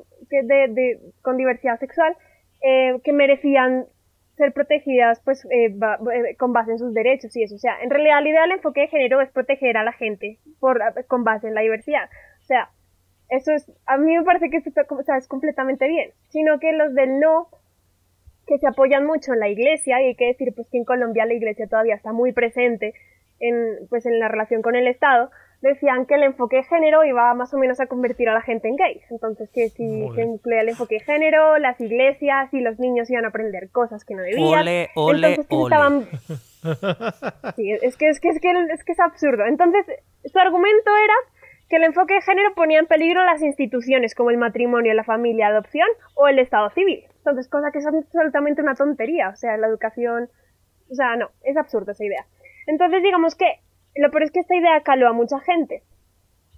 con diversidad sexual que merecían ser protegidas pues con base en sus derechos y eso. O sea, en realidad la idea del enfoque de género es proteger a la gente con base en la diversidad. O sea, eso es, a mí me parece que es completamente bien, sino que los del no, que se apoyan mucho en la iglesia, y hay que decir pues que en Colombia la iglesia todavía está muy presente en la relación con el Estado, decían que el enfoque de género iba más o menos a convertir a la gente en gays. Entonces que si se incluía el enfoque de género, las iglesias y los niños iban a aprender cosas que no debían. Entonces estaban... Sí, es que es absurdo. Entonces su argumento era que el enfoque de género ponía en peligro las instituciones como el matrimonio, la familia, adopción o el Estado civil. Entonces, cosa que es absolutamente una tontería. O sea, la educación... O sea, no, es absurda esa idea. Entonces, digamos que lo peor es que esta idea caló a mucha gente.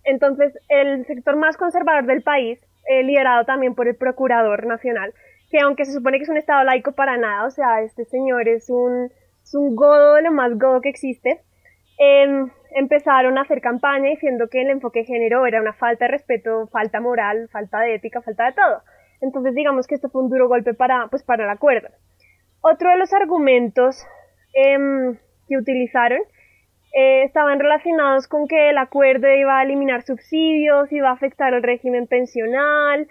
Entonces, el sector más conservador del país, liderado también por el Procurador Nacional, que aunque se supone que es un Estado laico para nada, o sea, este señor es un godo, lo más godo que existe, empezaron a hacer campaña diciendo que el enfoque de género era una falta de respeto, falta moral, falta de ética, falta de todo. Entonces, digamos que esto fue un duro golpe para el acuerdo. Otro de los argumentos que utilizaron estaban relacionados con que el acuerdo iba a eliminar subsidios, iba a afectar el régimen pensional,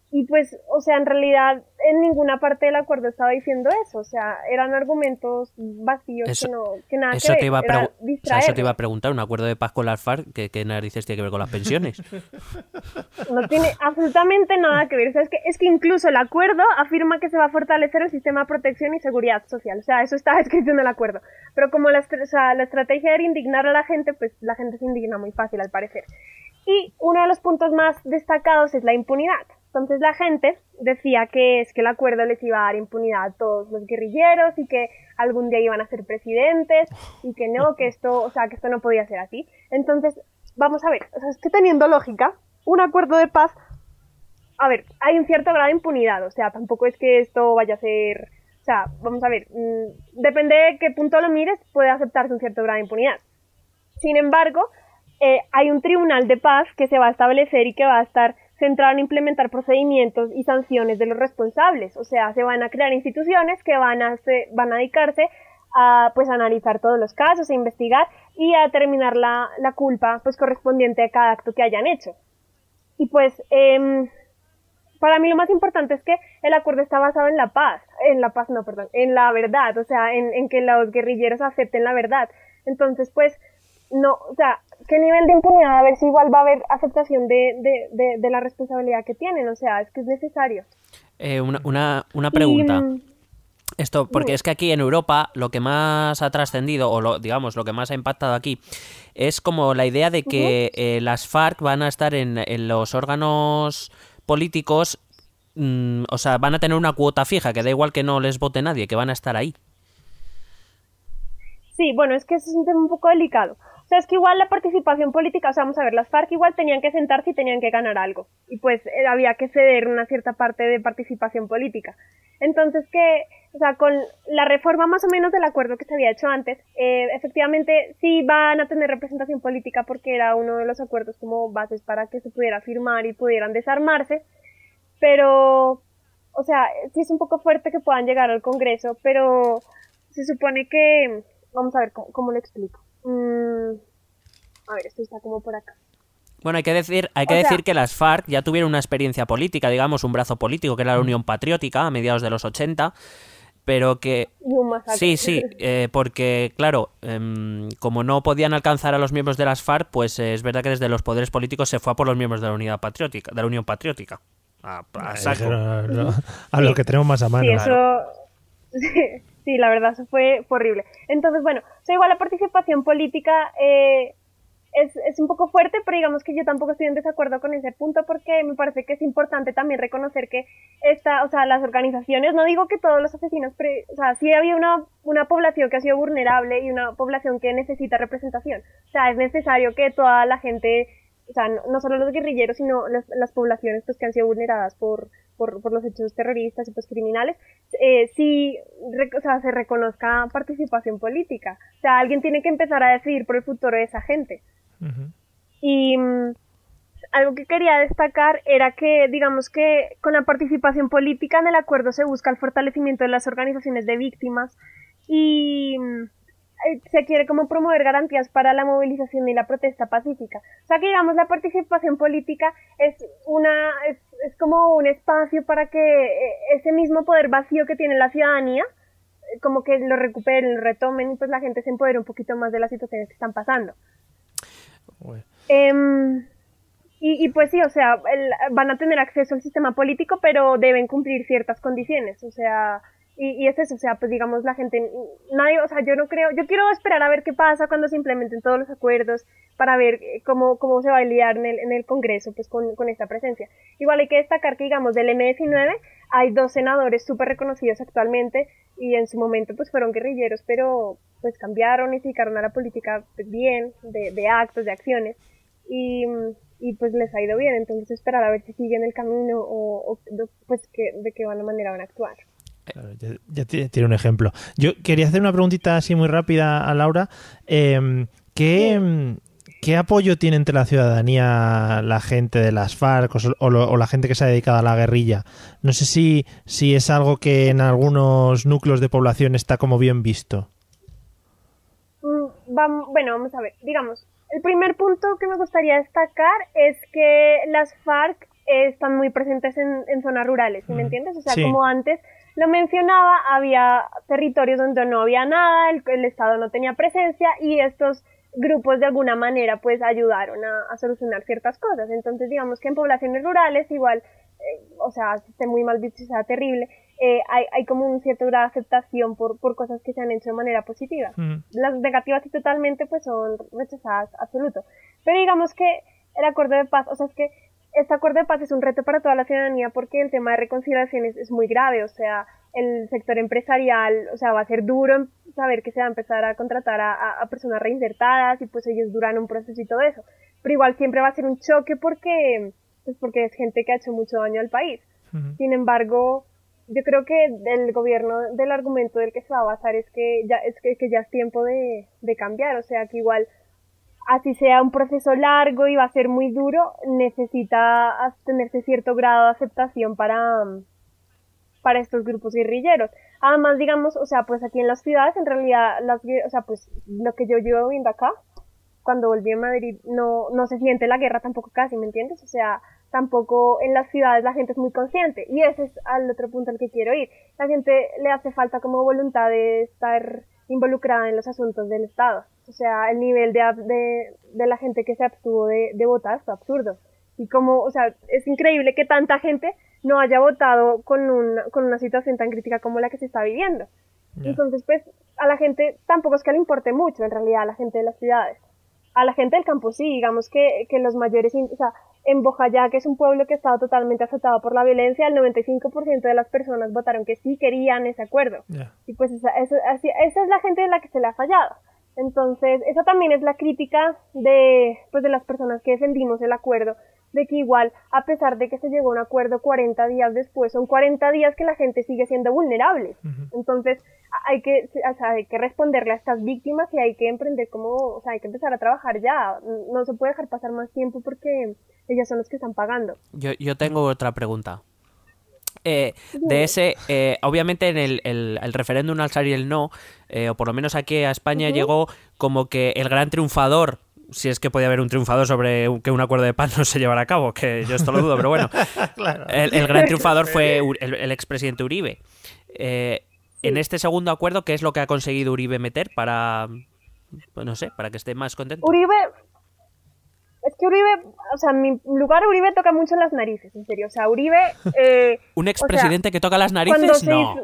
y pues, o sea, en realidad en ninguna parte del acuerdo estaba diciendo eso. O sea, eran argumentos vacíos que nada que ver, era distraer. Eso te iba a preguntar, un acuerdo de paz con las FARC, ¿qué narices tiene que ver con las pensiones? No tiene absolutamente nada que ver. O sea, es que incluso el acuerdo afirma que se va a fortalecer el sistema de protección y seguridad social. O sea, eso está escrito en el acuerdo. Pero como la estrategia era indignar a la gente, pues la gente se indigna muy fácil al parecer. Y uno de los puntos más destacados es la impunidad. Entonces la gente decía que es que el acuerdo les iba a dar impunidad a todos los guerrilleros y que algún día iban a ser presidentes y que no, que esto no podía ser así. Entonces vamos a ver, o sea, es que teniendo lógica, un acuerdo de paz, a ver, hay un cierto grado de impunidad, o sea, tampoco es que esto vaya a ser, o sea, vamos a ver, depende de qué punto lo mires, puede aceptarse un cierto grado de impunidad. Sin embargo, hay un tribunal de paz que se va a establecer y que va a estar centrado en implementar procedimientos y sanciones de los responsables, o sea, se van a crear instituciones que van a dedicarse a pues analizar todos los casos, a investigar y a determinar la culpa pues correspondiente a cada acto que hayan hecho. Y pues para mí lo más importante es que el acuerdo está basado en en la verdad, o sea, en que los guerrilleros acepten la verdad. Entonces, pues, no, o sea, ¿qué nivel de impunidad? A ver si igual va a haber aceptación de la responsabilidad que tienen, o sea, es que es necesario. Una pregunta. Esto, porque es que aquí en Europa lo que más ha trascendido, o digamos, lo que más ha impactado aquí, es como la idea de que las FARC van a estar en los órganos políticos, o sea, van a tener una cuota fija, que da igual que no les vote nadie, que van a estar ahí. Sí, bueno, es que eso es un tema un poco delicado. O sea, es que igual la participación política, o sea, vamos a ver, las FARC igual tenían que sentarse y tenían que ganar algo. Y pues había que ceder una cierta parte de participación política. Entonces o sea, con la reforma más o menos del acuerdo que se había hecho antes, efectivamente sí van a tener representación política porque era uno de los acuerdos como bases para que se pudiera firmar y pudieran desarmarse. Pero, o sea, sí es un poco fuerte que puedan llegar al Congreso, pero se supone que, vamos a ver cómo lo explico. A ver, esto está como por acá. Bueno, hay que decir que las FARC ya tuvieron una experiencia política, digamos, un brazo político, que era la Unión Patriótica, a mediados de los 80, pero que... Sí, porque, claro, como no podían alcanzar a los miembros de las FARC, pues es verdad que desde los poderes políticos se fue a por los miembros de la Unión Patriótica. A saco. A lo que tenemos más a mano. Sí, eso... Sí, la verdad, eso fue horrible. Entonces, bueno, o sea, igual la participación política es un poco fuerte, pero digamos que yo tampoco estoy en desacuerdo con ese punto porque me parece que es importante también reconocer que o sea, las organizaciones, no digo que todos los asesinos, pero, o sea, sí había una población que ha sido vulnerable y una población que necesita representación. O sea, es necesario que toda la gente, o sea, no solo los guerrilleros, sino las poblaciones pues que han sido vulneradas por los hechos terroristas y pues criminales, o sea, se reconozca participación política. O sea, alguien tiene que empezar a decidir por el futuro de esa gente. Uh-huh. Y algo que quería destacar era que, digamos que con la participación política en el acuerdo se busca el fortalecimiento de las organizaciones de víctimas y se quiere como promover garantías para la movilización y la protesta pacífica. O sea que digamos la participación política es como un espacio para que ese mismo poder vacío que tiene la ciudadanía como que lo recuperen, lo retomen y pues la gente se empodere un poquito más de las situaciones que están pasando. Y pues sí, o sea, van a tener acceso al sistema político, pero deben cumplir ciertas condiciones, o sea, y es eso, o sea, pues digamos la gente, nadie, o sea, yo quiero esperar a ver qué pasa cuando se implementen todos los acuerdos para ver cómo se va a lidiar en el Congreso, pues con esta presencia. Igual hay que destacar que, digamos, del M-19 hay 2 senadores súper reconocidos actualmente y en su momento pues fueron guerrilleros, pero pues cambiaron y se dedicaron a la política pues, bien, de actos, de acciones y pues les ha ido bien, entonces esperar a ver si siguen el camino o pues de qué manera van a actuar. Claro, ya tiene un ejemplo. Yo quería hacer una preguntita así muy rápida a Laura. ¿Qué apoyo tiene entre la ciudadanía la gente de las FARC o la gente que se ha dedicado a la guerrilla? No sé si es algo que en algunos núcleos de población está como bien visto. Bueno, vamos a ver. Digamos, el primer punto que me gustaría destacar es que las FARC están muy presentes en zonas rurales, ¿sí me entiendes? O sea, sí. Como antes lo mencionaba, había territorios donde no había nada, el Estado no tenía presencia y estos grupos de alguna manera pues ayudaron a solucionar ciertas cosas. Entonces digamos que en poblaciones rurales igual, o sea, esté muy mal visto y sea terrible, hay como un cierto grado de aceptación por cosas que se han hecho de manera positiva. Las negativas y totalmente pues son rechazadas absoluto. Pero digamos que el acuerdo de paz, o sea, es que este acuerdo de paz es un reto para toda la ciudadanía porque el tema de reconciliación es muy grave, o sea, el sector empresarial, o sea, va a ser duro saber que se va a empezar a contratar a personas reinsertadas y pues ellos duran un proceso y todo eso. pero igual siempre va a ser un choque porque es gente que ha hecho mucho daño al país. Sin embargo, yo creo que el gobierno, del argumento del que se va a basar es que ya es tiempo de cambiar, o sea que igual, así sea un proceso largo y va a ser muy duro, necesita tenerse cierto grado de aceptación para estos grupos guerrilleros. Además, digamos, o sea, pues aquí en las ciudades, en realidad, o sea, pues lo que yo llevo viendo acá, cuando volví a Madrid, no se siente la guerra tampoco casi, ¿me entiendes? O sea, tampoco en las ciudades la gente es muy consciente, y ese es al otro punto al que quiero ir. La gente le hace falta como voluntad de estar involucrada en los asuntos del Estado. O sea, el nivel de la gente que se abstuvo de votar es absurdo. Y como, o sea, es increíble que tanta gente no haya votado con una situación tan crítica como la que se está viviendo. Yeah. Entonces, pues, a la gente tampoco es que le importe mucho, en realidad, a la gente de las ciudades. A la gente del campo sí, digamos que los mayores, o sea, en Bojayá, que es un pueblo que estaba totalmente azotado por la violencia, el 95% de las personas votaron que sí querían ese acuerdo. Yeah. Y pues esa es la gente de la que se le ha fallado. Entonces, eso también es la crítica de las personas que defendimos el acuerdo, de que igual, a pesar de que se llegó a un acuerdo 40 días después, son 40 días que la gente sigue siendo vulnerable. Entonces, hay que responderle a estas víctimas y hay que emprender hay que empezar a trabajar ya. No se puede dejar pasar más tiempo porque ellas son los que están pagando. Yo tengo otra pregunta. Obviamente en el referéndum al salir el no, o por lo menos aquí a España llegó como que el gran triunfador, si es que podía haber un triunfador sobre que un acuerdo de paz no se llevara a cabo, que yo esto lo dudo, pero bueno, claro. el gran triunfador fue el expresidente Uribe. En este segundo acuerdo, ¿qué es lo que ha conseguido Uribe meter para, pues no sé, para que esté más contento? Es que Uribe, o sea, en mi lugar Uribe toca mucho las narices, en serio. O sea, Uribe... ¿Un expresidente que toca las narices? No.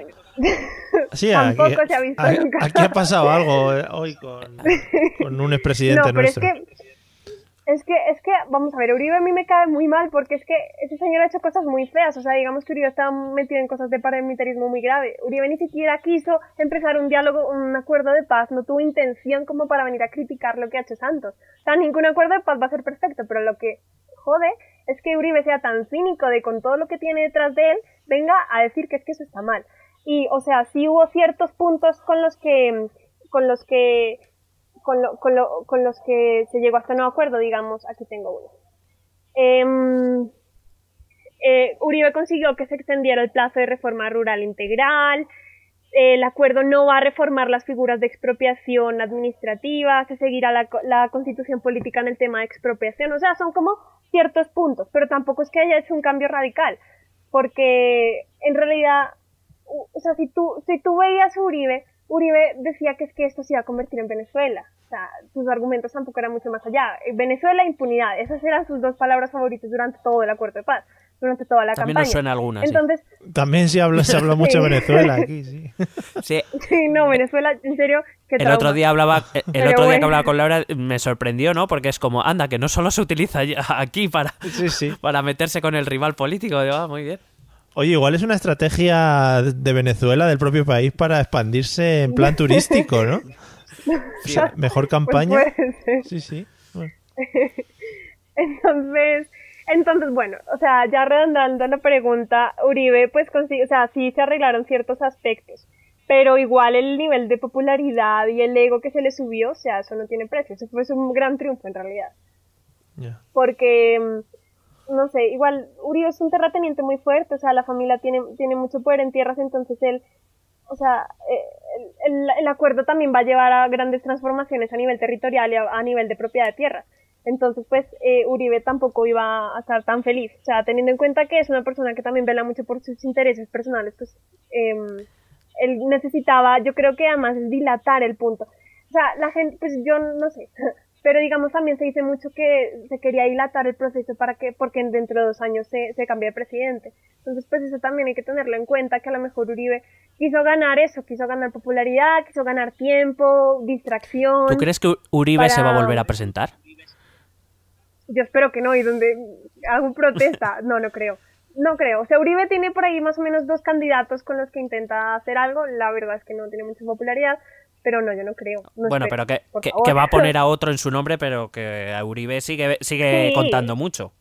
Sí, tampoco se ha visto nunca. Aquí ha pasado algo hoy con un expresidente nuestro. Es que, vamos a ver, Uribe a mí me cae muy mal porque es que ese señor ha hecho cosas muy feas. O sea, digamos que Uribe estaba metido en cosas de paramilitarismo muy grave. Uribe ni siquiera quiso empezar un diálogo, un acuerdo de paz. No tuvo intención como para venir a criticar lo que ha hecho Santos. O sea, ningún acuerdo de paz va a ser perfecto, pero lo que jode es que Uribe sea tan cínico de con todo lo que tiene detrás de él, venga a decir que es que eso está mal. Y, o sea, sí hubo ciertos puntos con los que se llegó hasta un nuevo acuerdo, digamos, aquí tengo uno. Uribe consiguió que se extendiera el plazo de reforma rural integral, el acuerdo no va a reformar las figuras de expropiación administrativa, se seguirá la constitución política en el tema de expropiación, o sea, son como ciertos puntos, pero tampoco es que haya hecho un cambio radical, porque en realidad, o sea, si tú veías a Uribe decía que es que esto se iba a convertir en Venezuela. O sea, sus argumentos tampoco eran mucho más allá. Venezuela e impunidad. Esas eran sus dos palabras favoritas durante todo el acuerdo de paz, durante toda la también campaña. También nos suena alguna, entonces, sí. También se habla mucho de Venezuela aquí, sí. Sí, no, Venezuela, en serio, qué trauma. El otro día que hablaba con Laura me sorprendió, ¿no? Porque es como, anda, que no solo se utiliza aquí para meterse con el rival político. Digo, muy bien. Oye, igual es una estrategia de Venezuela, del propio país, para expandirse en plan turístico, ¿no? O sea, mejor campaña. Pues puede ser. Sí. Bueno. Entonces, bueno, o sea, ya redondando la pregunta, Uribe, pues consigue, o sea, sí se arreglaron ciertos aspectos, pero igual el nivel de popularidad y el ego que se le subió, o sea, eso no tiene precio. Eso fue un gran triunfo en realidad. Yeah. Porque... no sé, igual Uribe es un terrateniente muy fuerte, o sea, la familia tiene mucho poder en tierras, entonces el acuerdo también va a llevar a grandes transformaciones a nivel territorial y a nivel de propiedad de tierras. Entonces, pues, Uribe tampoco iba a estar tan feliz. O sea, teniendo en cuenta que es una persona que también vela mucho por sus intereses personales, pues, él necesitaba, yo creo que además dilatar el punto. O sea, la gente, pues yo no sé, pero digamos también se dice mucho que se quería dilatar el proceso porque dentro de 2 años se cambie de presidente. Entonces, pues eso también hay que tenerlo en cuenta, que a lo mejor Uribe quiso ganar popularidad, quiso ganar tiempo, distracción. ¿Tú crees que Uribe se va a volver a presentar? Yo espero que no, y donde hago protesta, no creo. No creo, o sea, Uribe tiene por ahí más o menos 2 candidatos con los que intenta hacer algo, la verdad es que no tiene mucha popularidad, pero no, yo no creo. No bueno, espero, pero por favor. que va a poner a otro en su nombre, pero que a Uribe sigue Sí. contando mucho.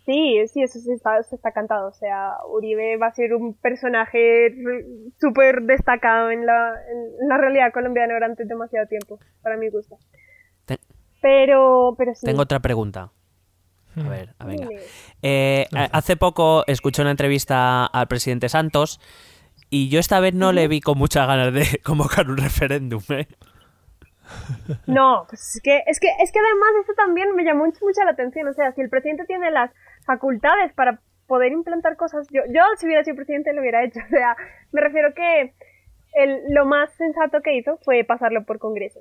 Sí, eso sí está cantado. O sea, Uribe va a ser un personaje súper destacado en la realidad colombiana durante demasiado tiempo, para mi gusto. Te- Pero sí. Tengo otra pregunta. A ver, venga. Dime. Hace poco escuché una entrevista al presidente Santos y yo esta vez no le vi con muchas ganas de convocar un referéndum, ¿eh? No, pues es que además eso también me llamó mucho la atención. O sea, si el presidente tiene las facultades para poder implantar cosas, yo si hubiera sido presidente lo hubiera hecho. O sea, me refiero que lo más sensato que hizo fue pasarlo por Congreso.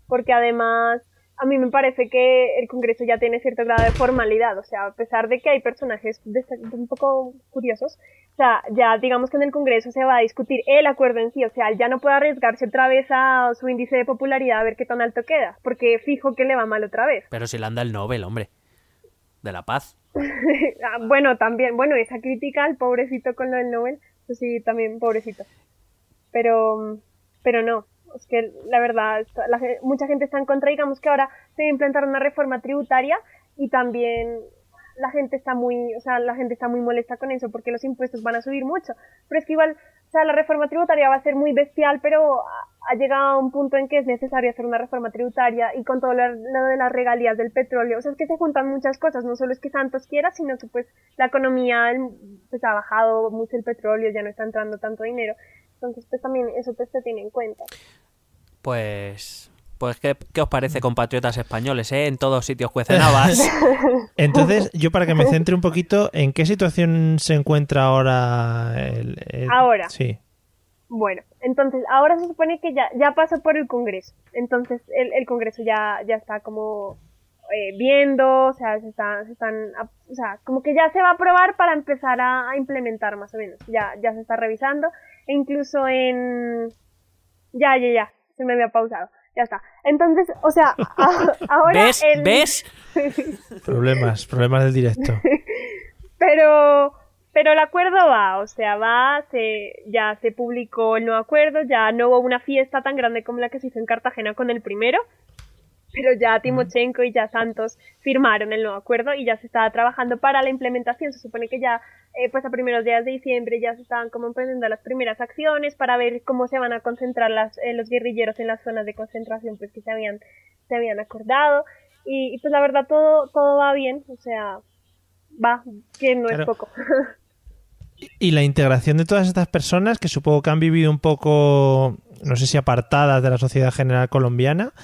Porque además, a mí me parece que el Congreso ya tiene cierto grado de formalidad. O sea, a pesar de que hay personajes un poco curiosos, o sea, ya digamos que en el Congreso se va a discutir el acuerdo en sí. O sea, él ya no puede arriesgarse otra vez a su índice de popularidad a ver qué tan alto queda, porque fijo que le va mal otra vez. Pero si le anda el Nobel, hombre. De la paz. Bueno, también, esa crítica al pobrecito con lo del Nobel, pues sí, también pobrecito. Pero no, es que la verdad, mucha gente está en contra. Digamos que ahora se va a implantar una reforma tributaria y también la gente está muy molesta con eso porque los impuestos van a subir mucho. Pero es que igual, o sea, la reforma tributaria va a ser muy bestial, pero ha llegado a un punto en que es necesario hacer una reforma tributaria y con todo lo de las regalías del petróleo. O sea, es que se juntan muchas cosas, no solo es que Santos quiera, sino que pues la economía pues ha bajado mucho el petróleo, ya no está entrando tanto dinero. Entonces, pues también eso pues se tiene en cuenta. Pues ¿qué os parece, compatriotas españoles, eh? En todos sitios cuecen habas. Entonces, yo para que me centre un poquito, ¿en qué situación se encuentra ahora Ahora. Sí. Bueno, entonces ahora se supone que ya pasó por el Congreso. Entonces el Congreso ya está como viendo, o sea, o sea, como que ya se va a aprobar para empezar a implementar más o menos. Ya se está revisando. E incluso ya, se me había pausado. Ya está. Entonces, o sea, ahora... ¿Ves? Problemas del directo. Pero el acuerdo va, o sea, ya se publicó el nuevo acuerdo, ya no hubo una fiesta tan grande como la que se hizo en Cartagena con el primero, pero ya Timochenko y ya Santos firmaron el nuevo acuerdo y ya se estaba trabajando para la implementación. Se supone que ya, pues a primeros días de diciembre ya se estaban como emprendiendo las primeras acciones para ver cómo se van a concentrar los guerrilleros en las zonas de concentración pues que se habían acordado. Y pues la verdad todo va bien, o sea, va, que no es poco. Y la integración de todas estas personas que supongo que han vivido un poco, no sé si apartadas de la sociedad general colombiana,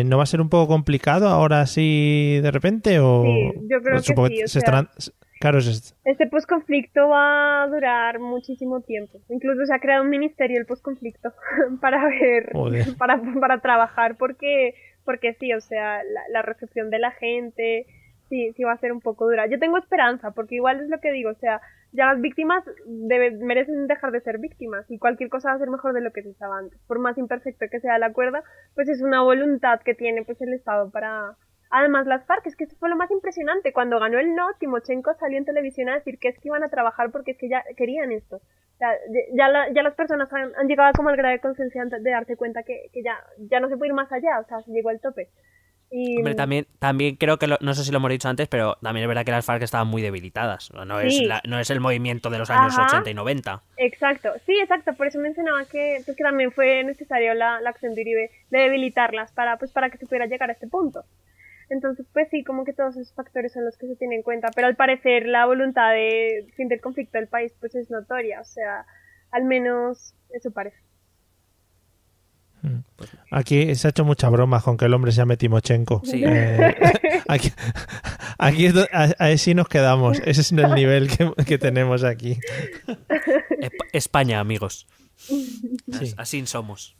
¿no va a ser un poco complicado ahora sí de repente? O, sí, yo creo que sí. Claro, este posconflicto va a durar muchísimo tiempo. Incluso se ha creado un ministerio del posconflicto para ver, para trabajar porque sí, o sea, la recepción de la gente sí va a ser un poco dura. Yo tengo esperanza porque igual es lo que digo, o sea, ya las víctimas merecen dejar de ser víctimas y cualquier cosa va a ser mejor de lo que se estaba antes. Por más imperfecto que sea el acuerdo, pues es una voluntad que tiene pues el Estado para... Además, las FARC, es que eso fue lo más impresionante. Cuando ganó el no, Timochenko salió en televisión a decir que es que iban a trabajar porque es que ya querían esto. O sea, ya las personas han llegado como al grado de conciencia de darse cuenta que ya no se puede ir más allá, o sea, se llegó al tope. Y... Hombre, también creo que, no sé si lo hemos dicho antes, pero también es verdad que las FARC estaban muy debilitadas. No es el movimiento de los años 80 y 90. Exacto, sí, exacto. Por eso mencionaba que también fue necesario la acción de Uribe de debilitarlas para que se pudiera llegar a este punto. Entonces, pues sí, como que todos esos factores son los que se tienen en cuenta. Pero al parecer la voluntad de fin del conflicto del país pues es notoria. O sea, al menos eso parece. Aquí se ha hecho mucha broma con que el hombre se llame Timochenko. Sí. Aquí ahí sí nos quedamos. Ese es el nivel que tenemos aquí. España, amigos. Sí. Así somos.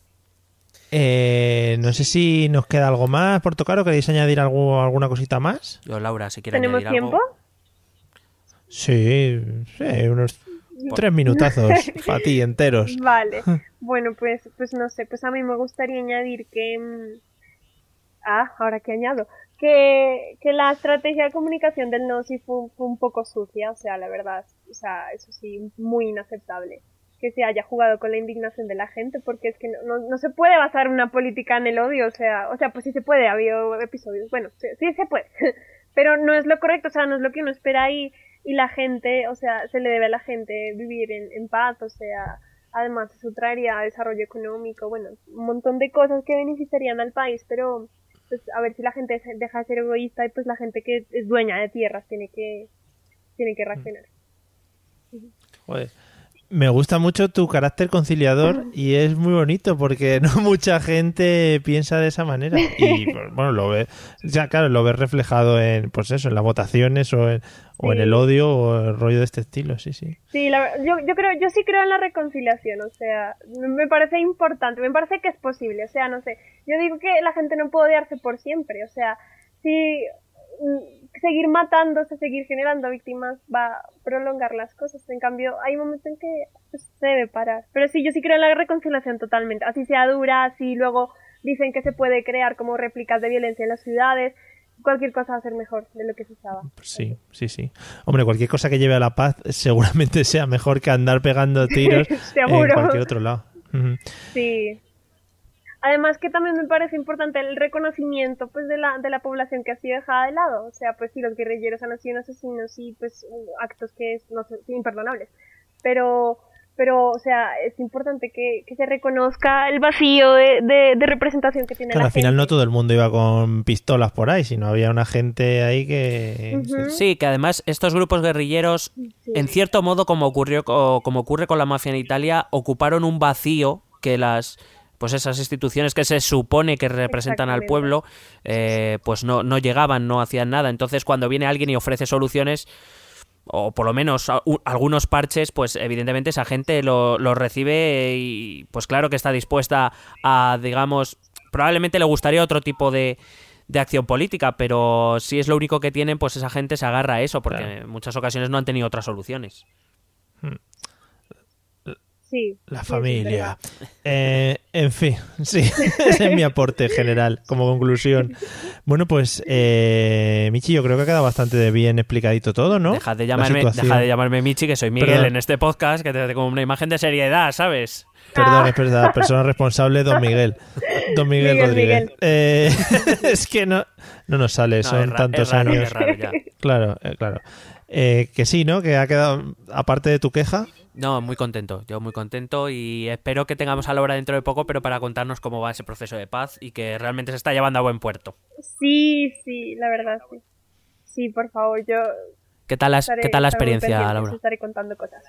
No sé si nos queda algo más por tocar o queréis añadir alguna cosita más. Yo, Laura, si quieres ¿Tenemos añadir tiempo? algo. Sí, unos 3 minutazos para ti enteros. Vale. Bueno, pues no sé, pues a mí me gustaría añadir que... ahora que añado. Que la estrategia de comunicación del no sí fue un poco sucia, o sea, la verdad, o sea, eso sí, muy inaceptable. que se haya jugado con la indignación de la gente, porque es que no se puede basar una política en el odio, o sea, pues sí se puede, ha habido episodios, bueno, sí se puede, pero no es lo correcto, o sea, no es lo que uno espera y la gente, o sea, se le debe a la gente vivir en paz, o sea, además eso traería desarrollo económico, bueno, un montón de cosas que beneficiarían al país, pero pues a ver si la gente deja de ser egoísta y pues la gente que es dueña de tierras tiene que reaccionar. Joder. Me gusta mucho tu carácter conciliador y es muy bonito porque no mucha gente piensa de esa manera y bueno, lo ves, ya claro, lo ves reflejado en pues eso, en las votaciones o en el odio o el rollo de este estilo, sí. Sí, yo sí creo en la reconciliación, o sea, me parece importante, me parece que es posible, o sea, no sé, yo digo que la gente no puede odiarse por siempre, o sea, si seguir matándose, seguir generando víctimas va a prolongar las cosas. En cambio, hay momentos en que pues, se debe parar. Pero sí, yo sí creo en la reconciliación totalmente. Así sea dura, así luego dicen que se puede crear como réplicas de violencia en las ciudades. Cualquier cosa va a ser mejor de lo que se estaba. Sí. Hombre, cualquier cosa que lleve a la paz seguramente sea mejor que andar pegando tiros en cualquier otro lado. Sí. Además que también me parece importante el reconocimiento pues de la población que ha sido dejada de lado, o sea, pues sí, los guerrilleros han sido asesinos y pues actos que no son imperdonables, pero o sea, es importante que se reconozca el vacío de representación que tiene la gente. Al final no todo el mundo iba con pistolas por ahí, sino había una gente ahí que... Sí, que además estos grupos guerrilleros, en cierto modo, como ocurre con la mafia en Italia, ocuparon un vacío que pues esas instituciones que se supone que representan al pueblo, pues no llegaban, no hacían nada. Entonces, cuando viene alguien y ofrece soluciones, o por lo menos algunos parches, pues evidentemente esa gente lo recibe y pues claro que está dispuesta a, digamos, probablemente le gustaría otro tipo de acción política, pero si es lo único que tienen, pues esa gente se agarra a eso, porque en muchas ocasiones no han tenido otras soluciones. Sí, la familia. En fin, sí, ese es mi aporte general como conclusión. Bueno, pues Michi, yo creo que ha quedado bastante bien explicadito todo, ¿no? Deja de llamarme Michi, que soy Miguel. Perdón. En este podcast, que te como una imagen de seriedad, ¿sabes? Perdón, es verdad, persona responsable, don Miguel. Don Miguel Rodríguez. Es que no nos sale, son tantos años. Es raro ya. Claro. Que sí, ¿no? Que ha quedado, aparte de tu queja... No, muy contento, yo muy contento y espero que tengamos a Laura dentro de poco, pero para contarnos cómo va ese proceso de paz y que realmente se está llevando a buen puerto. Sí, la verdad, sí. Sí, por favor, yo... ¿Qué tal la experiencia, Laura? Estaré contando cosas.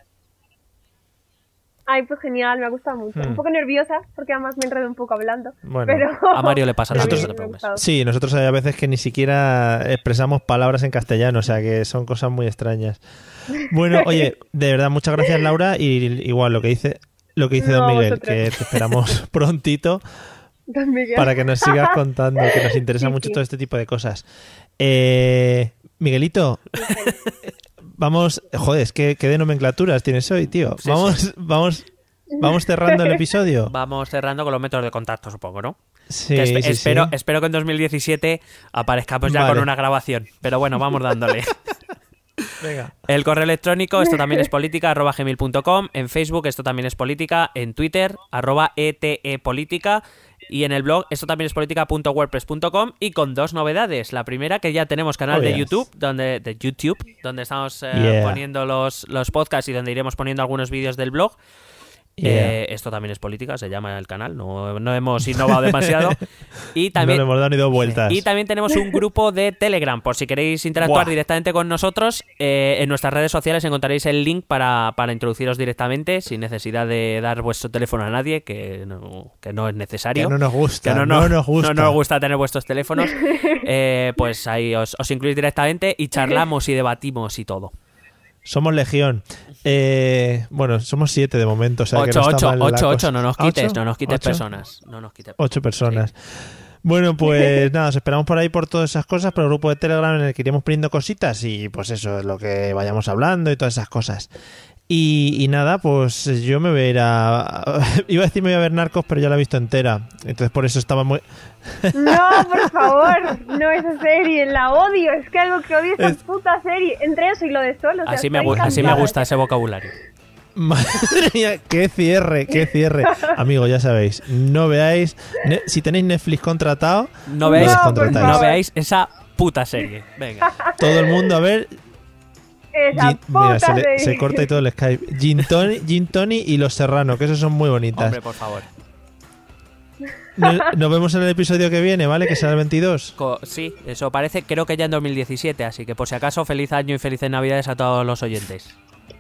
Ay, pues genial, me ha gustado mucho. Un poco nerviosa, porque además me enredo un poco hablando. Bueno, pero... a Mario le pasa nosotros, también, no te preocupes. Sí, nosotros hay a veces que ni siquiera expresamos palabras en castellano, o sea que son cosas muy extrañas. Bueno, oye, de verdad, muchas gracias, Laura, y igual lo que dice Don Miguel, vosotros. Que te esperamos prontito para que nos sigas contando, que nos interesa mucho todo este tipo de cosas. Miguelito, vamos, joder, es que qué de nomenclaturas tienes hoy, tío. Sí, vamos cerrando el episodio. Vamos cerrando con los métodos de contacto, supongo, ¿no? Sí, espero que en 2017 aparezcamos ya con una grabación, pero bueno, vamos dándole. Venga. El correo electrónico, esto también es política, @gmail.com, en Facebook, esto también es política, en Twitter, @etepolítica, y en el blog, esto también es política.wordpress.com, y con 2 novedades. La primera, que ya tenemos canal de YouTube, donde estamos poniendo los podcasts y donde iremos poniendo algunos vídeos del blog. Esto también es política, se llama el canal, no hemos innovado demasiado. Y también, no le hemos dado ni 2 vueltas. Y también tenemos un grupo de Telegram, por si queréis interactuar directamente con nosotros. En nuestras redes sociales encontraréis el link para introduciros directamente, sin necesidad de dar vuestro teléfono a nadie, que no es necesario. Que no nos gusta. Que no nos gusta tener vuestros teléfonos. Pues ahí os incluís directamente y charlamos y debatimos y todo. Somos legión. Bueno, somos 7 de momento. O sea 8, no nos quites personas. 8 personas. Sí. Bueno, pues nada, os esperamos por ahí por todas esas cosas, por el grupo de Telegram en el que iremos poniendo cositas y pues eso es lo que vayamos hablando y todas esas cosas. Y nada, pues yo me voy a ir iba a decir me voy a ver Narcos, pero ya la he visto entera. Entonces por eso estaba muy... No, por favor, no esa serie, la odio. Es que algo que odio esa puta serie. Entre eso y lo de Solo. Así me gusta ese vocabulario. Madre mía, qué cierre, qué cierre. Amigo, ya sabéis, no veáis... Si tenéis Netflix contratado, No veáis, lo descontratáis. no veáis esa puta serie. Venga. Todo el mundo a ver... Esa Mira, puta serie. se corta y todo el Skype. Gin Tony y Los Serrano, que esos son muy bonitas. Hombre, por favor. Nos vemos en el episodio que viene, ¿vale? Que será el 22. Sí, eso parece, creo que ya en 2017, así que por si acaso, feliz año y felices Navidades a todos los oyentes.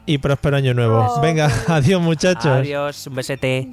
Y próspero año nuevo. Oh, Venga, adiós muchachos. Adiós, un besete.